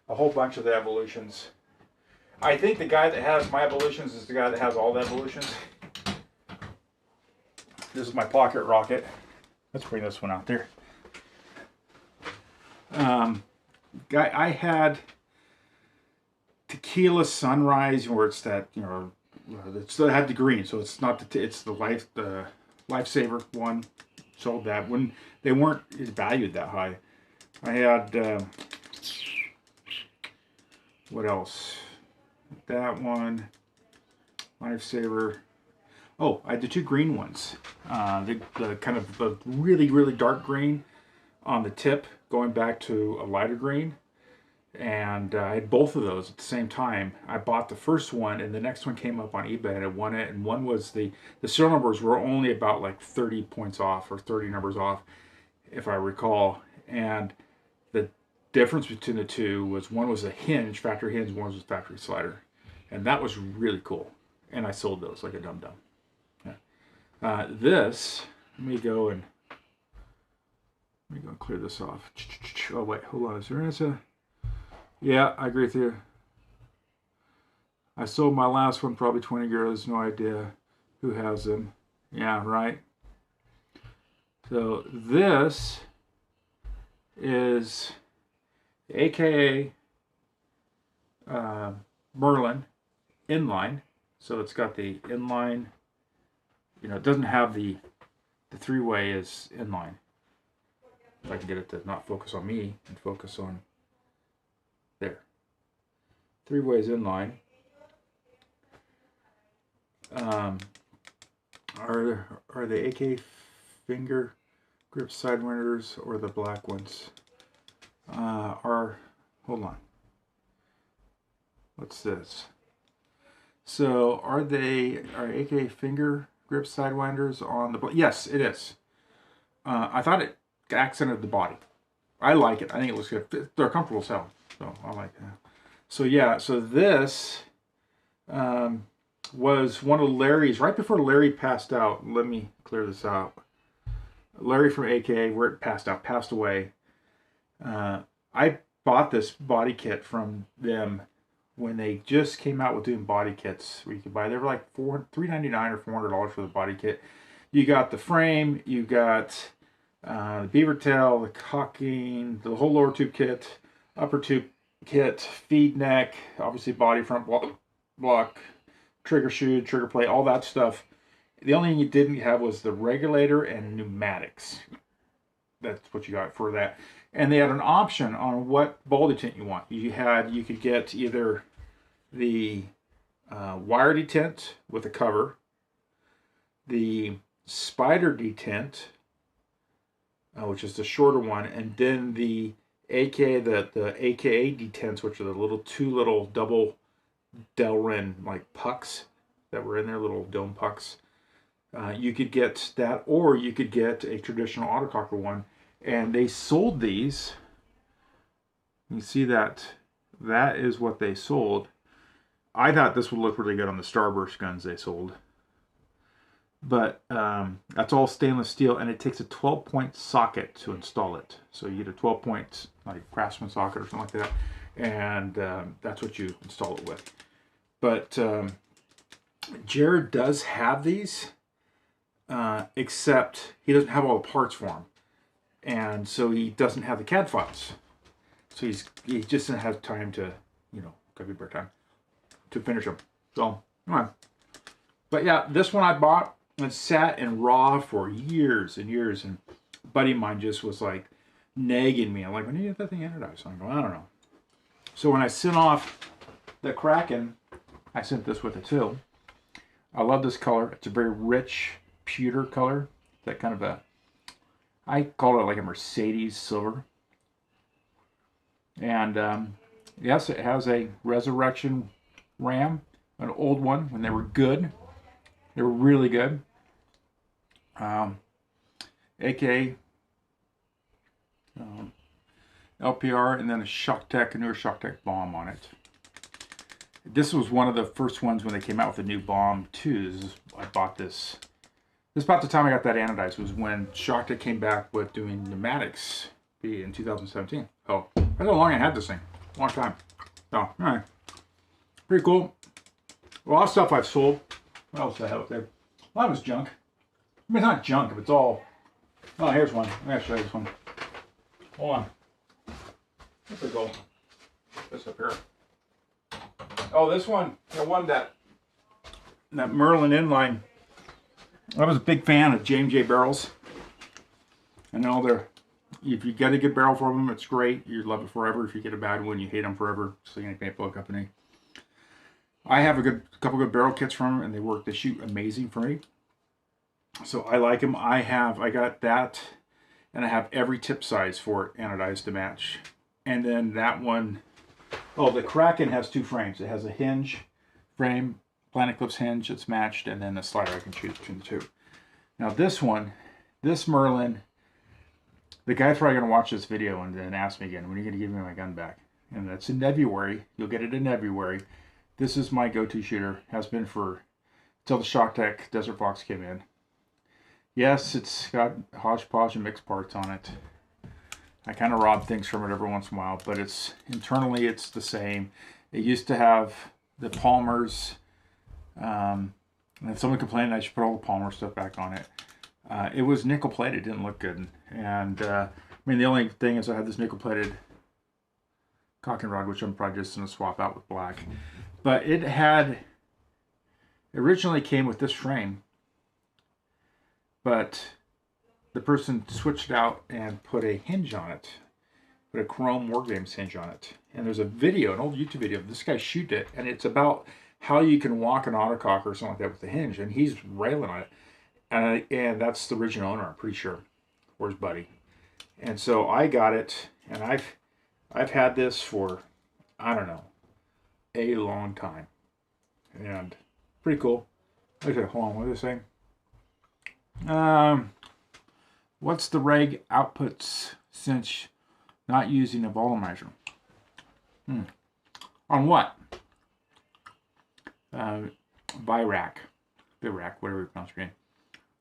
a whole bunch of the evolutions. I think the guy that has my evolutions is the guy that has all the evolutions. This is my pocket rocket. Let's bring this one out there. I had Tequila Sunrise, where it's that, you know, it still had the green, so it's not it's the Lifesaver one. Sold that when they weren't valued that high. I had what else? That one, Lifesaver. Oh, I had the two green ones. The kind of the really dark green on the tip, going back to a lighter green. And I had both of those at the same time. I bought the first one, and the next one came up on eBay, and I won it. And one was the serial numbers were only about like 30 points off, or 30 numbers off, if I recall. And the difference between the two was one was a hinge, factory hinge, one was a factory slider. And that was really cool. And I sold those like a dum-dum. Yeah. This, let me go and clear this off. Oh wait, hold on. Is there a... Yeah, I agree with you. I sold my last one, probably 20 euros. No idea who has them. Yeah, right. So this is AKA Merlin inline. So it's got the inline. You know, it doesn't have the three-way is inline. If I can get it to not focus on me and focus on there. Three ways inline. Are the AK finger grip sidewinders or the black ones? Hold on. What's this? So are AK finger grip sidewinders on the? Yes, it is. I thought it accented the body. I like it. I think it looks good. They're comfortable selling. So I like that. So yeah, so this was one of Larry's, right before Larry passed out. Let me clear this out. Larry from AK, where it passed away. I bought this body kit from them when they just came out with doing body kits where you could buy. They were like $3.99 or $400 for the body kit. You got the frame, you got the beaver tail, the cocking, the whole lower tube kit, upper tube kit, feed neck, obviously body front block, trigger shoe, trigger plate, all that stuff. The only thing you didn't have was the regulator and pneumatics. That's what you got for that. And they had an option on what ball detent you want. You could get either the wire detent with a cover, the spider detent, which is the shorter one, and then the the AKA detents, which are the two little double Delrin like pucks that were in there, little dome pucks. You could get that, or you could get a traditional autococker one, and they sold these. You see that is what they sold. I thought this would look really good on the Starburst guns they sold. But that's all stainless steel, and it takes a 12-point socket to install it. So you get a 12-point like Craftsman socket or something like that, and that's what you install it with. But Jared does have these, except he doesn't have all the parts for them, and so he doesn't have the CAD files. So he just doesn't have time to, gotta be better time to finish them. So come on. But yeah, this one I bought and sat in raw for years and years, and a buddy of mine just was like nagging me. I'm like, when do you get that thing anodized? I'm going, I don't know. So when I sent off the Kraken, I sent this with it too. I love this color. It's a very rich pewter color. That kind of a, I call it like a Mercedes silver. And yes, it has a Resurrection ram, an old one when they were good. They were really good. AK LPR, and then a a newer ShockTech bomb on it. This was one of the first ones when they came out with the new bomb too. I bought this. This is about the time I got that anodized. Was when ShockTech came back with doing pneumatics in 2017. Oh, that's how long I had this thing. A long time. Oh, all right. Pretty cool. A lot of stuff I've sold. What else did I have up there? A lot of it's junk. I mean, it's not junk, but it's all. Oh, here's one. I'm gonna show you this one. Hold on. Where's the gold? This up here. Oh, this one, the one that Merlin inline. I was a big fan of J&J barrels. I know if you get a good barrel from them, it's great. You love it forever. If you get a bad one, you hate them forever. It's like any paintball company. I have a couple good barrel kits from them, and they shoot amazing for me. So I like them. I got that, and I have every tip size for it anodized to match. And then that one, oh, the Kraken has two frames. It has a hinge frame, Planet Clips hinge that's matched, and then a slider I can choose between the two. Now this one, this Merlin, the guy's probably going to watch this video and then ask me again, when are you going to give me my gun back? And that's in February. You'll get it in February. This is my go-to shooter. Has been for until the ShockTech Desert Fox came in. Yes, it's got hodgepodge and mixed parts on it. I kind of rob things from it every once in a while, but internally it's the same. It used to have the Palmer's, and someone complained I should put all the Palmer stuff back on it. It was nickel plated, didn't look good. And I mean, the only thing is I had this nickel plated cock and rod, which I'm probably just going to swap out with black. But it originally came with this frame, but the person switched it out and put a hinge on it, put a chrome War Games hinge on it. And there's a video, an old YouTube video of this guy shoot it, and it's about how you can walk an autococker or something like that with the hinge, and he's railing on it. And that's the original owner, I'm pretty sure. Where's Buddy? And so I got it, and I've had this for, I don't know, a long time. And pretty cool. Okay, hold on, what is this saying? What's the reg outputs since not using a volumizer? On what? Virac, whatever you pronounce your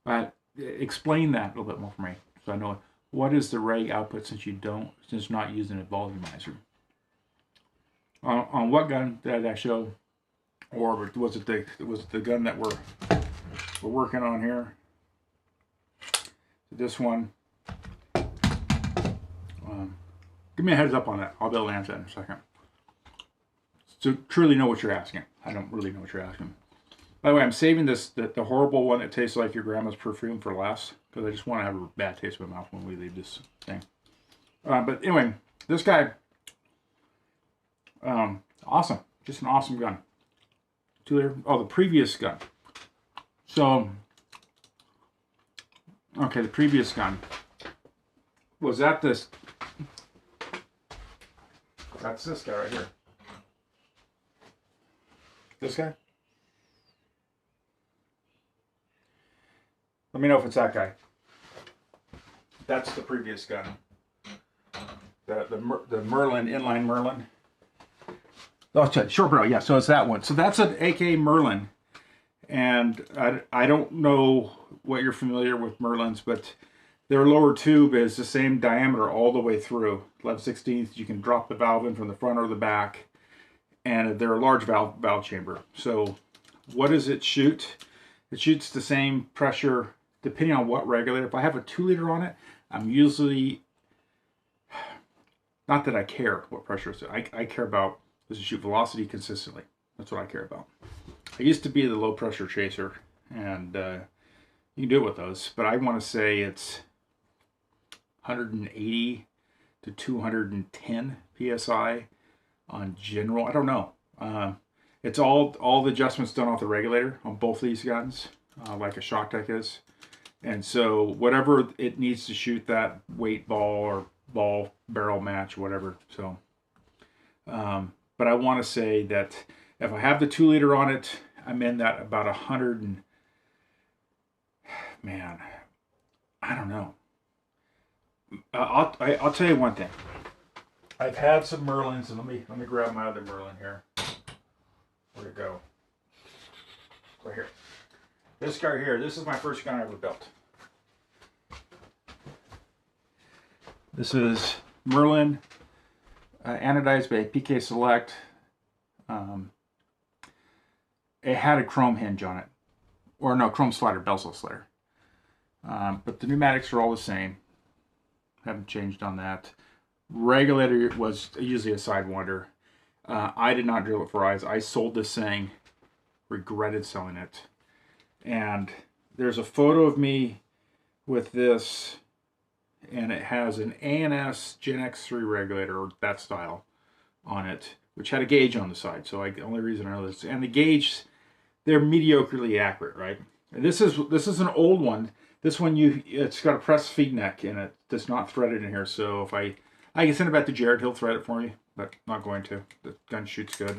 name. Explain that a little bit more for me, so I know what is the reg output since not using a volumizer. On what gun did I show, or was it the gun that we're working on here? This one. Give me a heads up on that. I'll be able to answer that in a second. So truly know what you're asking. I don't really know what you're asking. By the way, I'm saving the horrible one that tastes like your grandma's perfume for last, because I just want to have a bad taste in my mouth when we leave this thing. But anyway, this guy, awesome. Just an awesome gun. The previous gun. So, okay, the previous gun was that's this guy right here. This guy? Let me know if it's that guy. That's the previous gun. The Merlin, inline Merlin. Oh, short barrel, yeah, so it's that one. So that's an AK Merlin. And I don't know what you're familiar with Merlins, but their lower tube is the same diameter all the way through. 11/16. You can drop the valve in from the front or the back. And they're a large valve chamber. So what does it shoot? It shoots the same pressure depending on what regulator. If I have a 2-liter on it, I'm usually, not that I care what pressure it's at. I care about, does it shoot velocity consistently? That's what I care about. I used to be the low pressure chaser, and you can do it with those, but I want to say it's 180 to 210 psi on general. I don't know. It's all the adjustments done off the regulator on both these guns, like a Shock Tech is. And so whatever it needs to shoot that weight ball or ball barrel match, whatever. So, but I want to say that if I have the 2 liter on it, I'm in that about 100 and, man, I don't know. I'll tell you one thing. I've had some Merlins, and let me grab my other Merlin here. Where'd it go? Right here. This guy here, this is my first gun I ever built. This is Merlin, anodized by PK Select. It had a chrome hinge on it. Or no, chrome slider, bezel slider. But the pneumatics are all the same. Haven't changed on that. Regulator was usually a Sidewinder. I did not drill it for eyes. I sold this thing, regretted selling it. And there's a photo of me with this, and it has an A&S Gen X3 regulator, or that style, on it, which had a gauge on the side. So the only reason I know this, and the gauge, they're mediocrely accurate, right? And this is an old one. This one, it's got a pressed feed neck in it that's not threaded in here. So if I can send it back to Jared, he'll thread it for me, but not going to. The gun shoots good.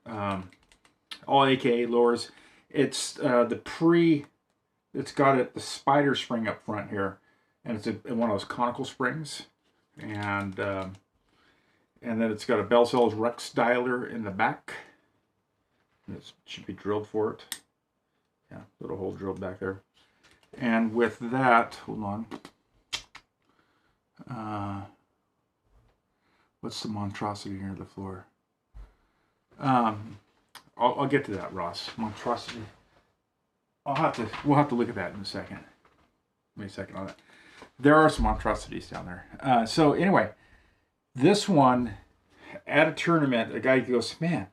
All AKA lures. It's it's got the spider spring up front here, and it's one of those conical springs, and then it's got a Bell Cells Rex dialer in the back. It should be drilled for it. Yeah, little hole drilled back there. And with that, hold on. What's the monstrosity here on the floor? I'll get to that, Ross. Monstrosity. We'll have to look at that in a second. Wait a second on that. There are some monstrosities down there. So anyway, this one at a tournament, a guy goes, "Man,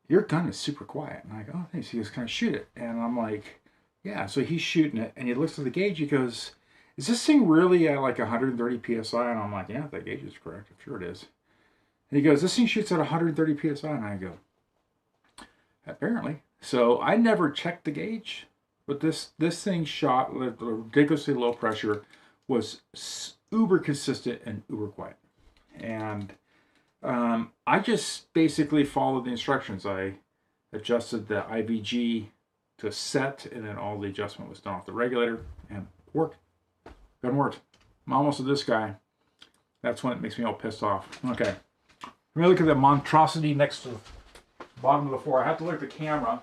your gun is super quiet." And I go, "Oh, thanks." He goes, "Can I shoot it?" And I'm like, "Yeah." So he's shooting it, and he looks at the gauge. He goes, "Is this thing really at like 130 psi?" And I'm like, "Yeah, that gauge is correct. I'm sure it is." And he goes, "This thing shoots at 130 psi." And I go, "Apparently." So I never checked the gauge, but this thing shot ridiculously low pressure, was uber consistent and uber quiet. And I just basically followed the instructions. I adjusted the IVG to set, and then all the adjustment was done off the regulator, and worked. Gun worked. I'm almost with this guy. That's when it makes me all pissed off. Okay. Let me look at the monstrosity next to the bottom of the floor. I have to look at the camera.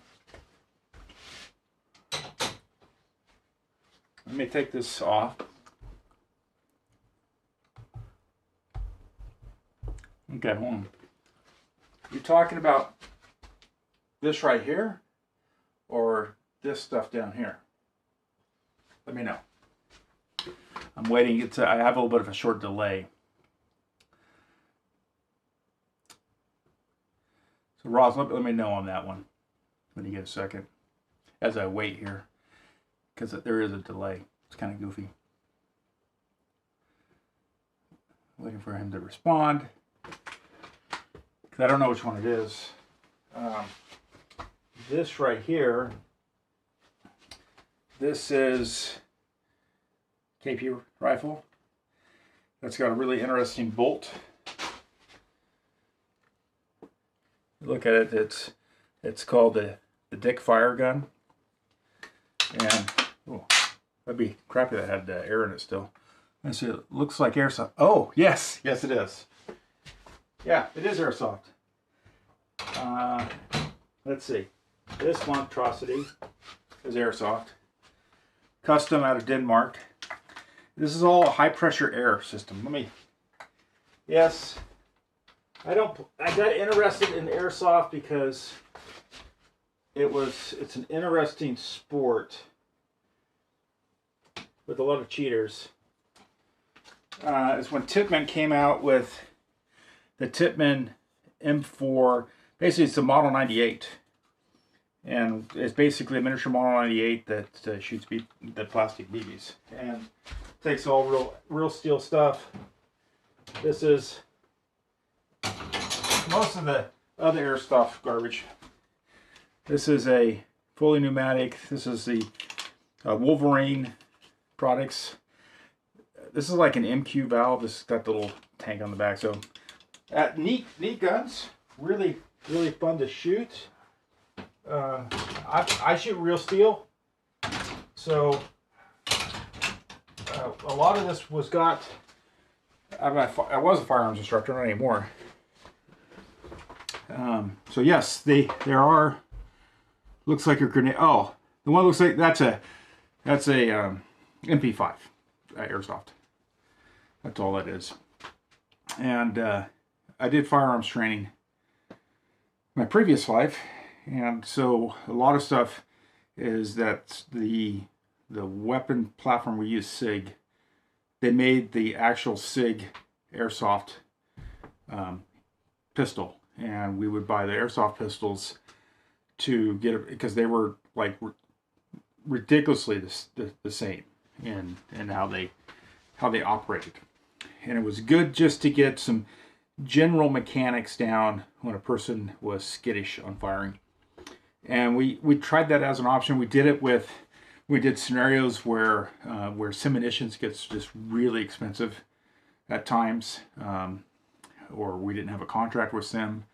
Let me take this off. Okay, hold on. You're talking about this right here, or this stuff down here? Let me know. I'm waiting. I have a little bit of a short delay. So Ross, let me know on that one when you get a second, as I wait here, because there is a delay. It's kind of goofy. Waiting for him to respond, because I don't know which one it is. This right here, this is KP rifle. That's got a really interesting bolt. Look at it. It's called the Docfire gun. And oh, that'd be crappy that had air in it still. And so it looks like airsoft. Oh yes, yes it is. Yeah, it is airsoft. Let's see. This monstrosity is airsoft. Custom out of Denmark. This is all a high pressure air system. Yes, I got interested in airsoft because it's an interesting sport with a lot of cheaters. It's when Tipman came out with the Tipman M4. Basically, it's the Model 98. and it's basically a miniature Model 98 that shoots the plastic BBs, and takes all real steel stuff. This is most of the other air stuff garbage. This is a fully pneumatic. This is the Wolverine products. This is like an MQ valve. This has got the little tank on the back. So, neat guns. Really fun to shoot. I shoot real steel, so a lot of this was got. I was a firearms instructor, not anymore. So yes, there are. Looks like a grenade. Oh, the one looks like that's a MP5 airsoft. That's all that is. And I did firearms training my previous life, and so a lot of stuff is that the weapon platform we use, SIG. They made the actual SIG airsoft pistol, and we would buy the airsoft pistols to get it because they were like ridiculously the same in how they operated, and it was good just to get some general mechanics down when a person was skittish on firing. And we tried that as an option. We did scenarios where munitions gets just really expensive at times, or we didn't have a contract with Sim.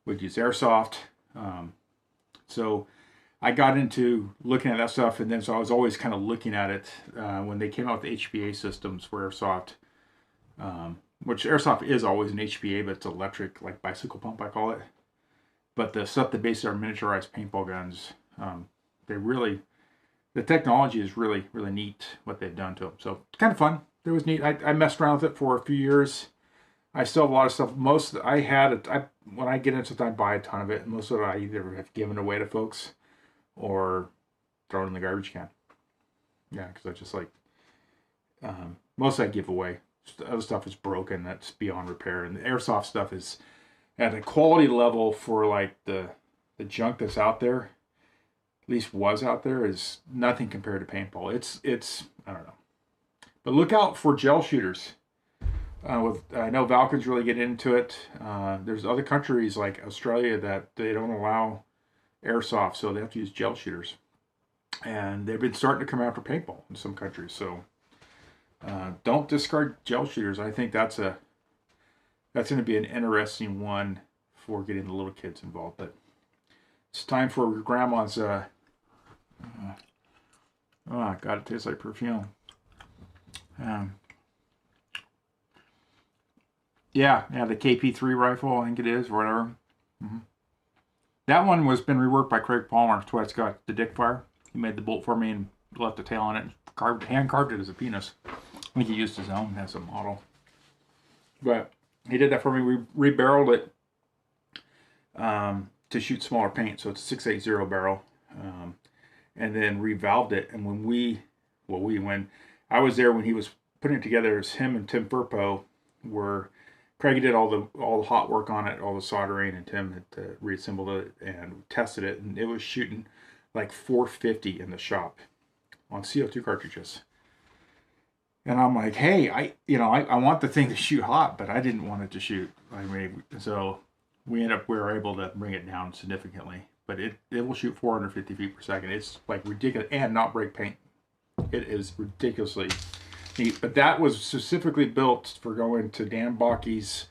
We'd use airsoft. So I got into looking at that stuff, and then so I was always kind of looking at it when they came out with the HPA systems for airsoft, which airsoft is always an HPA, but it's electric, like bicycle pump, I call it. But the stuff that basically are miniaturized paintball guns, the technology is really neat what they've done to them. So it's kind of fun. It was neat. I messed around with it for a few years. I still have a lot of stuff. When I get into it, I buy a ton of it. Most of it I either have given away to folks or thrown in the garbage can. Yeah, because I just like, most I give away. The other stuff is broken. That's beyond repair. And the airsoft stuff is at a quality level for like the junk that's out there, at least was out there, is nothing compared to paintball. It's I don't know. But look out for gel shooters. I know Valken's really getting into it. There's other countries like Australia that they don't allow airsoft, so they have to use gel shooters. And they've been starting to come after paintball in some countries. So don't discard gel shooters. I think that's going to be an interesting one for getting the little kids involved. But it's time for grandma's. Oh God, it tastes like perfume. Yeah, the KP3 rifle, I think it is, or whatever. Mm-hmm. That one was been reworked by Craig Palmer. That's why it's got the Docfire. He made the bolt for me and left the tail on it and hand carved it as a penis. I think he used his own as a model. But he did that for me. We rebarreled it to shoot smaller paint, so it's a 680 barrel, and then revalved it. And when I was there when he was putting it together, it was him and Tim Furpo were. Craig did all the hot work on it, all the soldering, and Tim had reassembled it and tested it, and it was shooting like 450 in the shop on CO2 cartridges. And I'm like, hey, I want the thing to shoot hot, but I didn't want it to shoot. I mean, so we were able to bring it down significantly, but it will shoot 450 feet per second. It's like ridiculous and not break paint. It is ridiculously neat. But that was specifically built for going to Dan Baki's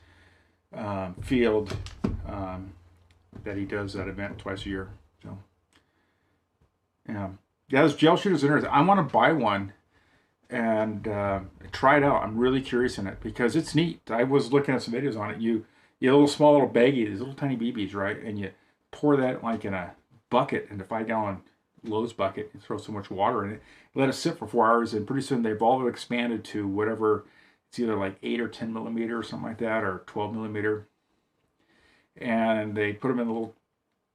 field that he does that event twice a year. So yeah, those gel shooters are interesting. I want to buy one and try it out. I'm really curious in it because it's neat. I was looking at some videos on it. You get a little small little baggie, these little tiny BBs, right? And you pour that like in a bucket, in a 5-gallon Lowe's bucket, and throw so much water in it. Let it sit for 4 hours, and pretty soon they've all expanded to whatever. It's either like 8 or 10 millimeter or something like that, or 12 millimeter. And they put them in a little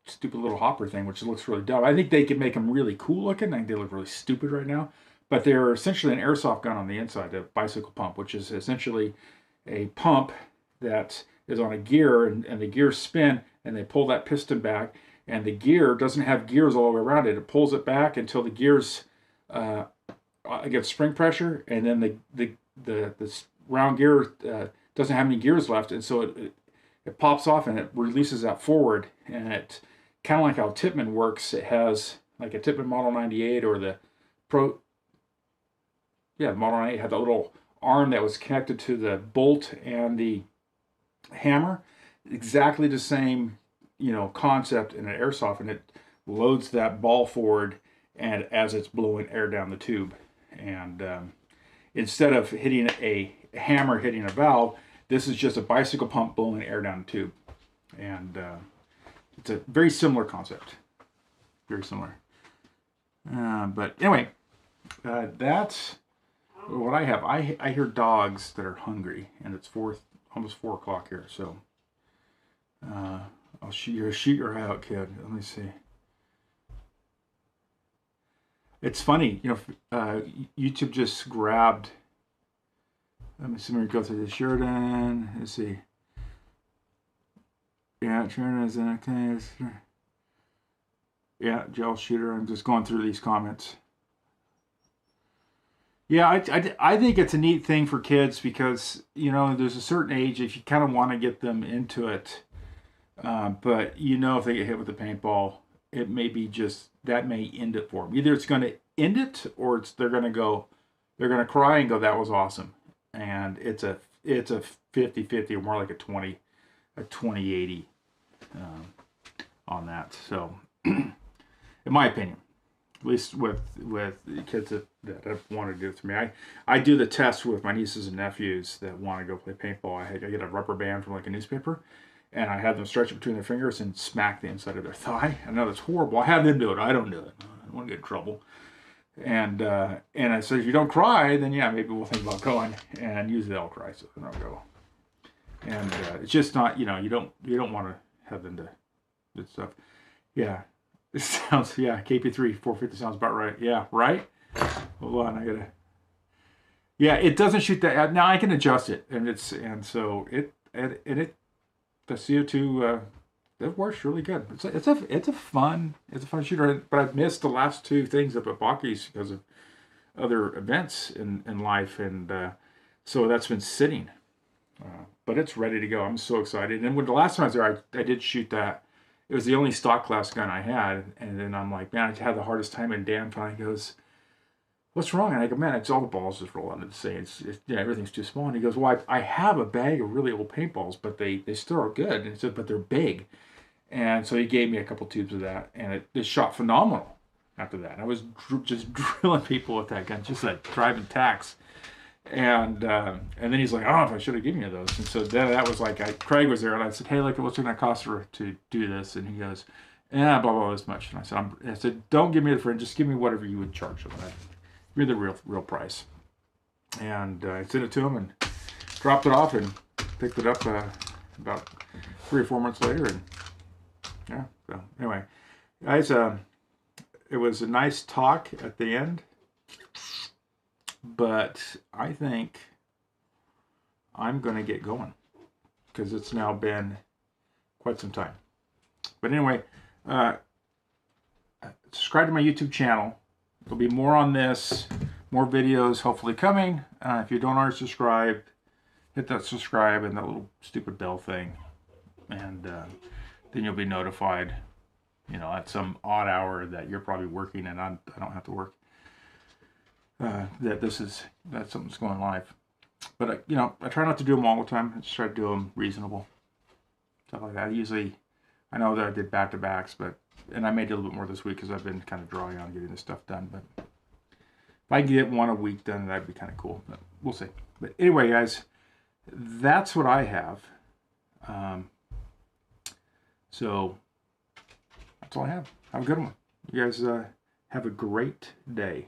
stupid little hopper thing, which looks really dumb. I think they could make them really cool looking. I think they look really stupid right now. But they're essentially an airsoft gun on the inside, a bicycle pump, which is essentially a pump that is on a gear, and the gears spin, and they pull that piston back, and the gear doesn't have gears all the way around it. It pulls it back until the gears get spring pressure, and then the round gear doesn't have any gears left, and so it pops off and it releases that forward. And it kind of like how Tipman works. It has like a Tipman Model 98 or the Pro. Yeah, the Model 98 had that little arm that was connected to the bolt and the hammer. Exactly the same, concept in an airsoft, and it loads that ball forward, and as it's blowing air down the tube, and instead of hitting a hammer hitting a valve, this is just a bicycle pump blowing air down the tube, and it's a very similar concept, very similar. But anyway, that's what I have. I hear dogs that are hungry, and it's almost 4 o'clock here, so I'll shoot your eye out, kid. Let me see. It's funny, YouTube just grabbed. Let me see. Let me go through the Sheridan. Let's see. Yeah, Sheridan is okay. Yeah, gel shooter. I'm just going through these comments. Yeah, I think it's a neat thing for kids because, there's a certain age if you kind of want to get them into it. But, if they get hit with a paintball, it may be that may end it for them. Either it's going to end it or they're going to cry and go, that was awesome. And it's a 50-50 or more like a 20-80 on that. So, in my opinion. At least with the kids that have wanted to do it to me. I do the test with my nieces and nephews that want to go play paintball. I get a rubber band from like a newspaper, and I have them stretch it between their fingers and smack the inside of their thigh. I know that's horrible. I have them do it. I don't do it. I don't want to get in trouble. And I said, if you don't cry, then yeah, maybe we'll think about going. And usually they'll cry, so then I'll go. And it's just not, you don't want to have them do stuff. Yeah. This sounds, KP3 450 sounds about right. Yeah, right? Hold on, I gotta. Yeah, it doesn't shoot that. Now I can adjust it, and so the CO2 it works really good. It's a fun shooter. But I've missed the last 2 things up at Bakke's because of other events in life, and so that's been sitting. But it's ready to go. I'm so excited. And when the last time I was there, I did shoot that. It was the only stock class gun I had, and then I'm like, man, I had the hardest time, and Dan finally goes, what's wrong? And I go, man, it's all the balls just roll out of the same. Everything's too small. And he goes, well, I have a bag of really old paintballs, but they still are good. And he said, but they're big. And so he gave me a couple tubes of that, and it shot phenomenal after that. And I was just drilling people with that gun, just like driving tacks. And then he's like, oh, if I should have given you those. And so then that was like, Craig was there, and I said, hey, look, what's it going to cost her to do this? And he goes, blah, blah, this much. And I said, don't give me the friend, just give me whatever you would charge for that. Give me the real price. And I sent it to him and dropped it off and picked it up about 3 or 4 months later. And yeah, so anyway, guys, it was a nice talk at the end. But I think I'm going to get going because it's now been quite some time. But anyway, subscribe to my YouTube channel. There'll be more on this, more videos hopefully coming. If you don't already subscribe, hit that subscribe and that little stupid bell thing. And then you'll be notified, at some odd hour that you're probably working and I don't have to work. That something's going live. But, I try not to do them all the time. I just try to do them reasonable. Stuff like that. I know that I did back-to-backs, and I may do a little bit more this week because I've been kind of drawing on getting this stuff done. But if I can get one a week done, that'd be kind of cool. But we'll see. But anyway, guys, that's what I have. So that's all I have. Have a good one. You guys have a great day.